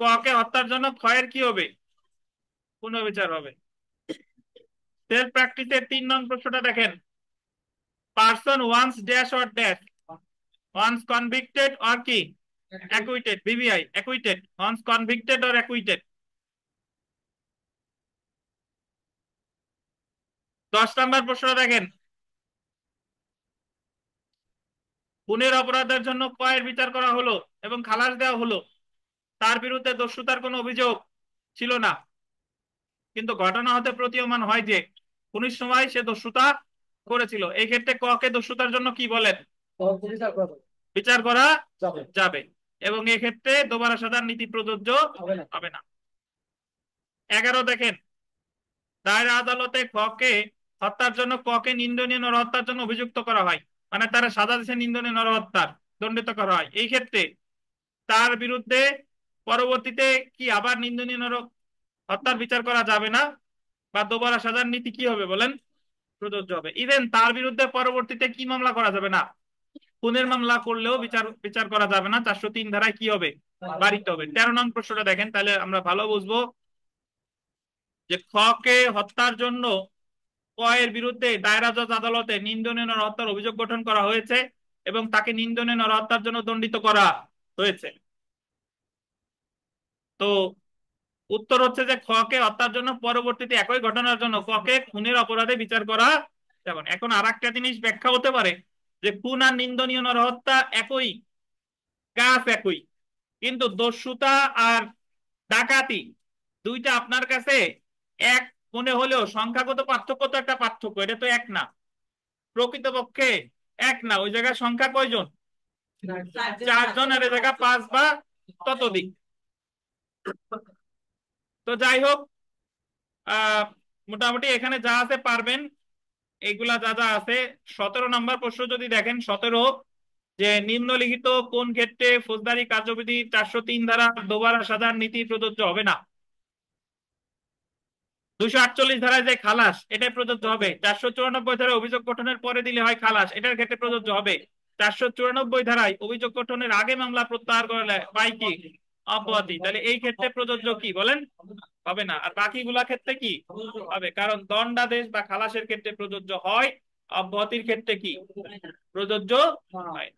ক কে হত্যার জন্য ক্ষয়ের কি হবে? পুনর্বিচার হবে। সেলফ প্র্যাকটিসের 3 নং প্রশ্নটা দেখেন। Person once dash or dash, once convicted or কি অ্যাকুইটেড, বিবিআই acquitted, once convicted or acquitted. 10 নম্বর প্রশ্নটা দেখেন। খুনের অপরাধের জন্য কয়ের বিচার করা হলো এবং খালাস দেওয়া হলো, তার বিরুদ্ধে দস্যুতার কোনো অভিযোগ ছিল না, কিন্তু ঘটনা হতে প্রতীয়মান হয় যে খুনের সময় সে দস্যুতা করেছিল। এই ক্ষেত্রে ক কে দস্যুতার জন্য কি বলেন? বিচার করা যাবে, এবং এক্ষেত্রে দোবারা সাজার নীতি প্রযোজ্য হবে না। 11 দেখেন। দায়রা আদালতে ক কে হত্যার জন্য ক কে নিন্দনীয় নরহত্যার জন্য অভিযুক্ত করা হয়, মানে তারা সাজা দিচ্ছে নিন্দনীয় নরহত্যার, দণ্ডিত করা হয়। এই ক্ষেত্রে তার বিরুদ্ধে পরবর্তীতে কি আবার নিন্দনীয় নর হত্যার বিচার করা যাবে না, বা দোবারা সাজার নীতি কি হবে বলেন? প্রযোজ্য হবে। ইভেন তার বিরুদ্ধে পরবর্তীতে কি মামলা করা যাবে না, খুনের মামলা করলেও বিচার করা যাবে না। 403 ধারায় কি হবে? বাড়িতে হবে। 13 নং প্রশ্নটা দেখেন, তাহলে আমরা ভালো বুঝবো যে খ কে হত্যার জন্য ক এর বিরুদ্ধে দায়রা জজ আদালতে নিন্দনীয় নরহত্যার অভিযোগ গঠন করা হয়েছে এবং তাকে নিন্দনীয় নরহত্যার জন্য দণ্ডিত করা হয়েছে। তো উত্তর হচ্ছে যে খ কে হত্যার জন্য পরবর্তীতে একই ঘটনার জন্য ক কে খুনের অপরাধে বিচার করা যাবে না। এখন আরেকটা জিনিস ব্যাখ্যা হতে পারে যে খুন আর নিন্দনীয় নরহত্যা একই কাজ, একই, কিন্তু দস্যুতা আর ডাকাতি দুইটা আপনার কাছে এক মনে হলেও সংখ্যাগত পার্থক্য তো একটা পার্থক্য, এটা তো এক না, প্রকৃতপক্ষে এক না। ওই জায়গায় সংখ্যা কয়জন? 4 জন, আর এই জায়গা 5 বা ততোধিক। তো যাই হোক, মোটামুটি এখানে যা আছে পারবেন, এইগুলা যা যা আছে। 17 নম্বর প্রশ্ন যদি দেখেন, 17 যে নিম্নলিখিত কোন ক্ষেত্রে ফৌজদারি কার্যবিধি 403 ধারা দোবারা সাজার নীতি প্রযোজ্য হবে না? 248 ধারায় যে খালাস, এটাই প্রযোজ্য হবে। 494 ধারায় অভিযোগ গঠনের পরে দিলে হয় খালাস, এটার ক্ষেত্রে প্রযোজ্য হবে। 494 ধারায় অভিযোগ গঠনের আগে মামলা প্রত্যাহার করলে পাই কি অব্যাহতি, তাহলে এই ক্ষেত্রে প্রযোজ্য কি বলেন? হবে না। আর বাকিগুলা ক্ষেত্রে কি হবে? কারণ দণ্ডাদেশ বা খালাসের ক্ষেত্রে প্রযোজ্য হয়, অব্যাহতির ক্ষেত্রে কি প্রযোজ্য হয়।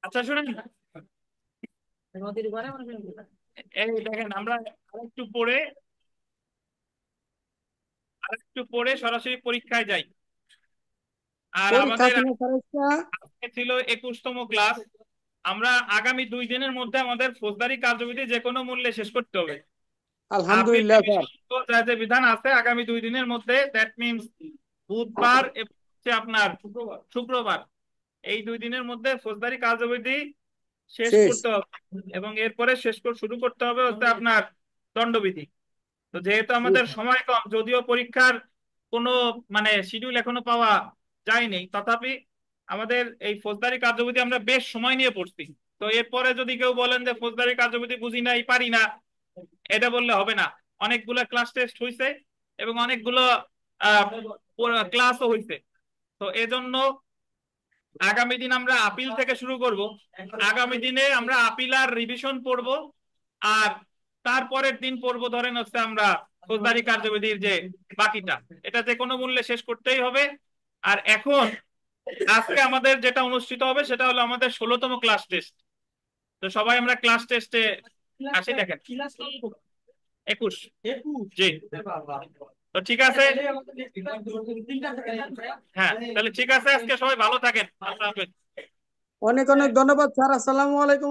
আচ্ছা শুনেন, নদীর ঘরে মনে করেন এই দেখেন আমরা আরেকটু পরে সরাসরি পরীক্ষায় যাই। আর পরীক্ষা আমাদের ছিল স্যার আজকে। আজকে ছিল 21তম ক্লাস। আমরা আগামী 2 দিনের মধ্যে আমাদের ফৌজদারি কার্যবিধি যে কোনো মূল্যে শেষ করতে হবে। আপিল আলহামদুলিল্লাহ স্যার। যা যে বিধান আছে আগামী 2 দিনের মধ্যে, দ্যাট মিনস বুধবার এবং হচ্ছে আপনার শুক্রবার, এই 2 দিনের মধ্যে ফৌজদারি কার্যবিধি শেষ শেষ। করতে হবে, এবং এরপরে শুরু করতে হবে হচ্ছে আপনার দণ্ডবিধি। তো যেহেতু আমাদের সময় কম, যদিও পরীক্ষার কোনো মানে শিডিউল এখনো পাওয়া যায়নি, তথাপি আমাদের এই ফৌজদারি কার্যবিধি আমরা বেশ সময় নিয়ে পড়ছি। তো এরপরে যদি কেউ বলেন যে ফৌজদারি কার্যবিধি বুঝি নাই, পারি না, এটা বললে হবে না। অনেকগুলো ক্লাস টেস্ট হয়েছে এবং অনেকগুলো ক্লাসও হয়েছে। তো এজন্য আগামী দিন আমরা আপিল থেকে শুরু করব। আগামী দিনে আমরা আপিল আর রিভিশন পড়ব, আর তারপরের দিন পড়বো ধরেন হচ্ছে আমরা ফৌজদারি কার্যবিধির যে বাকিটা, এটা যে কোনো মূল্যে শেষ করতেই হবে। আর এখন আজকে আমাদের যেটা অনুষ্ঠিত হবে সেটা হলো আমাদের 16তম ক্লাস টেস্ট। তো সবাই আমরা ক্লাস টেস্টে আসি। দেখেন 21, জি। তো ঠিক আছে, হ্যাঁ তাহলে ঠিক আছে, আজকে সবাই ভালো থাকেন। আল্লাহ হাফেজ। অনেক অনেক ধন্যবাদ স্যার। আসসালামু আলাইকুম।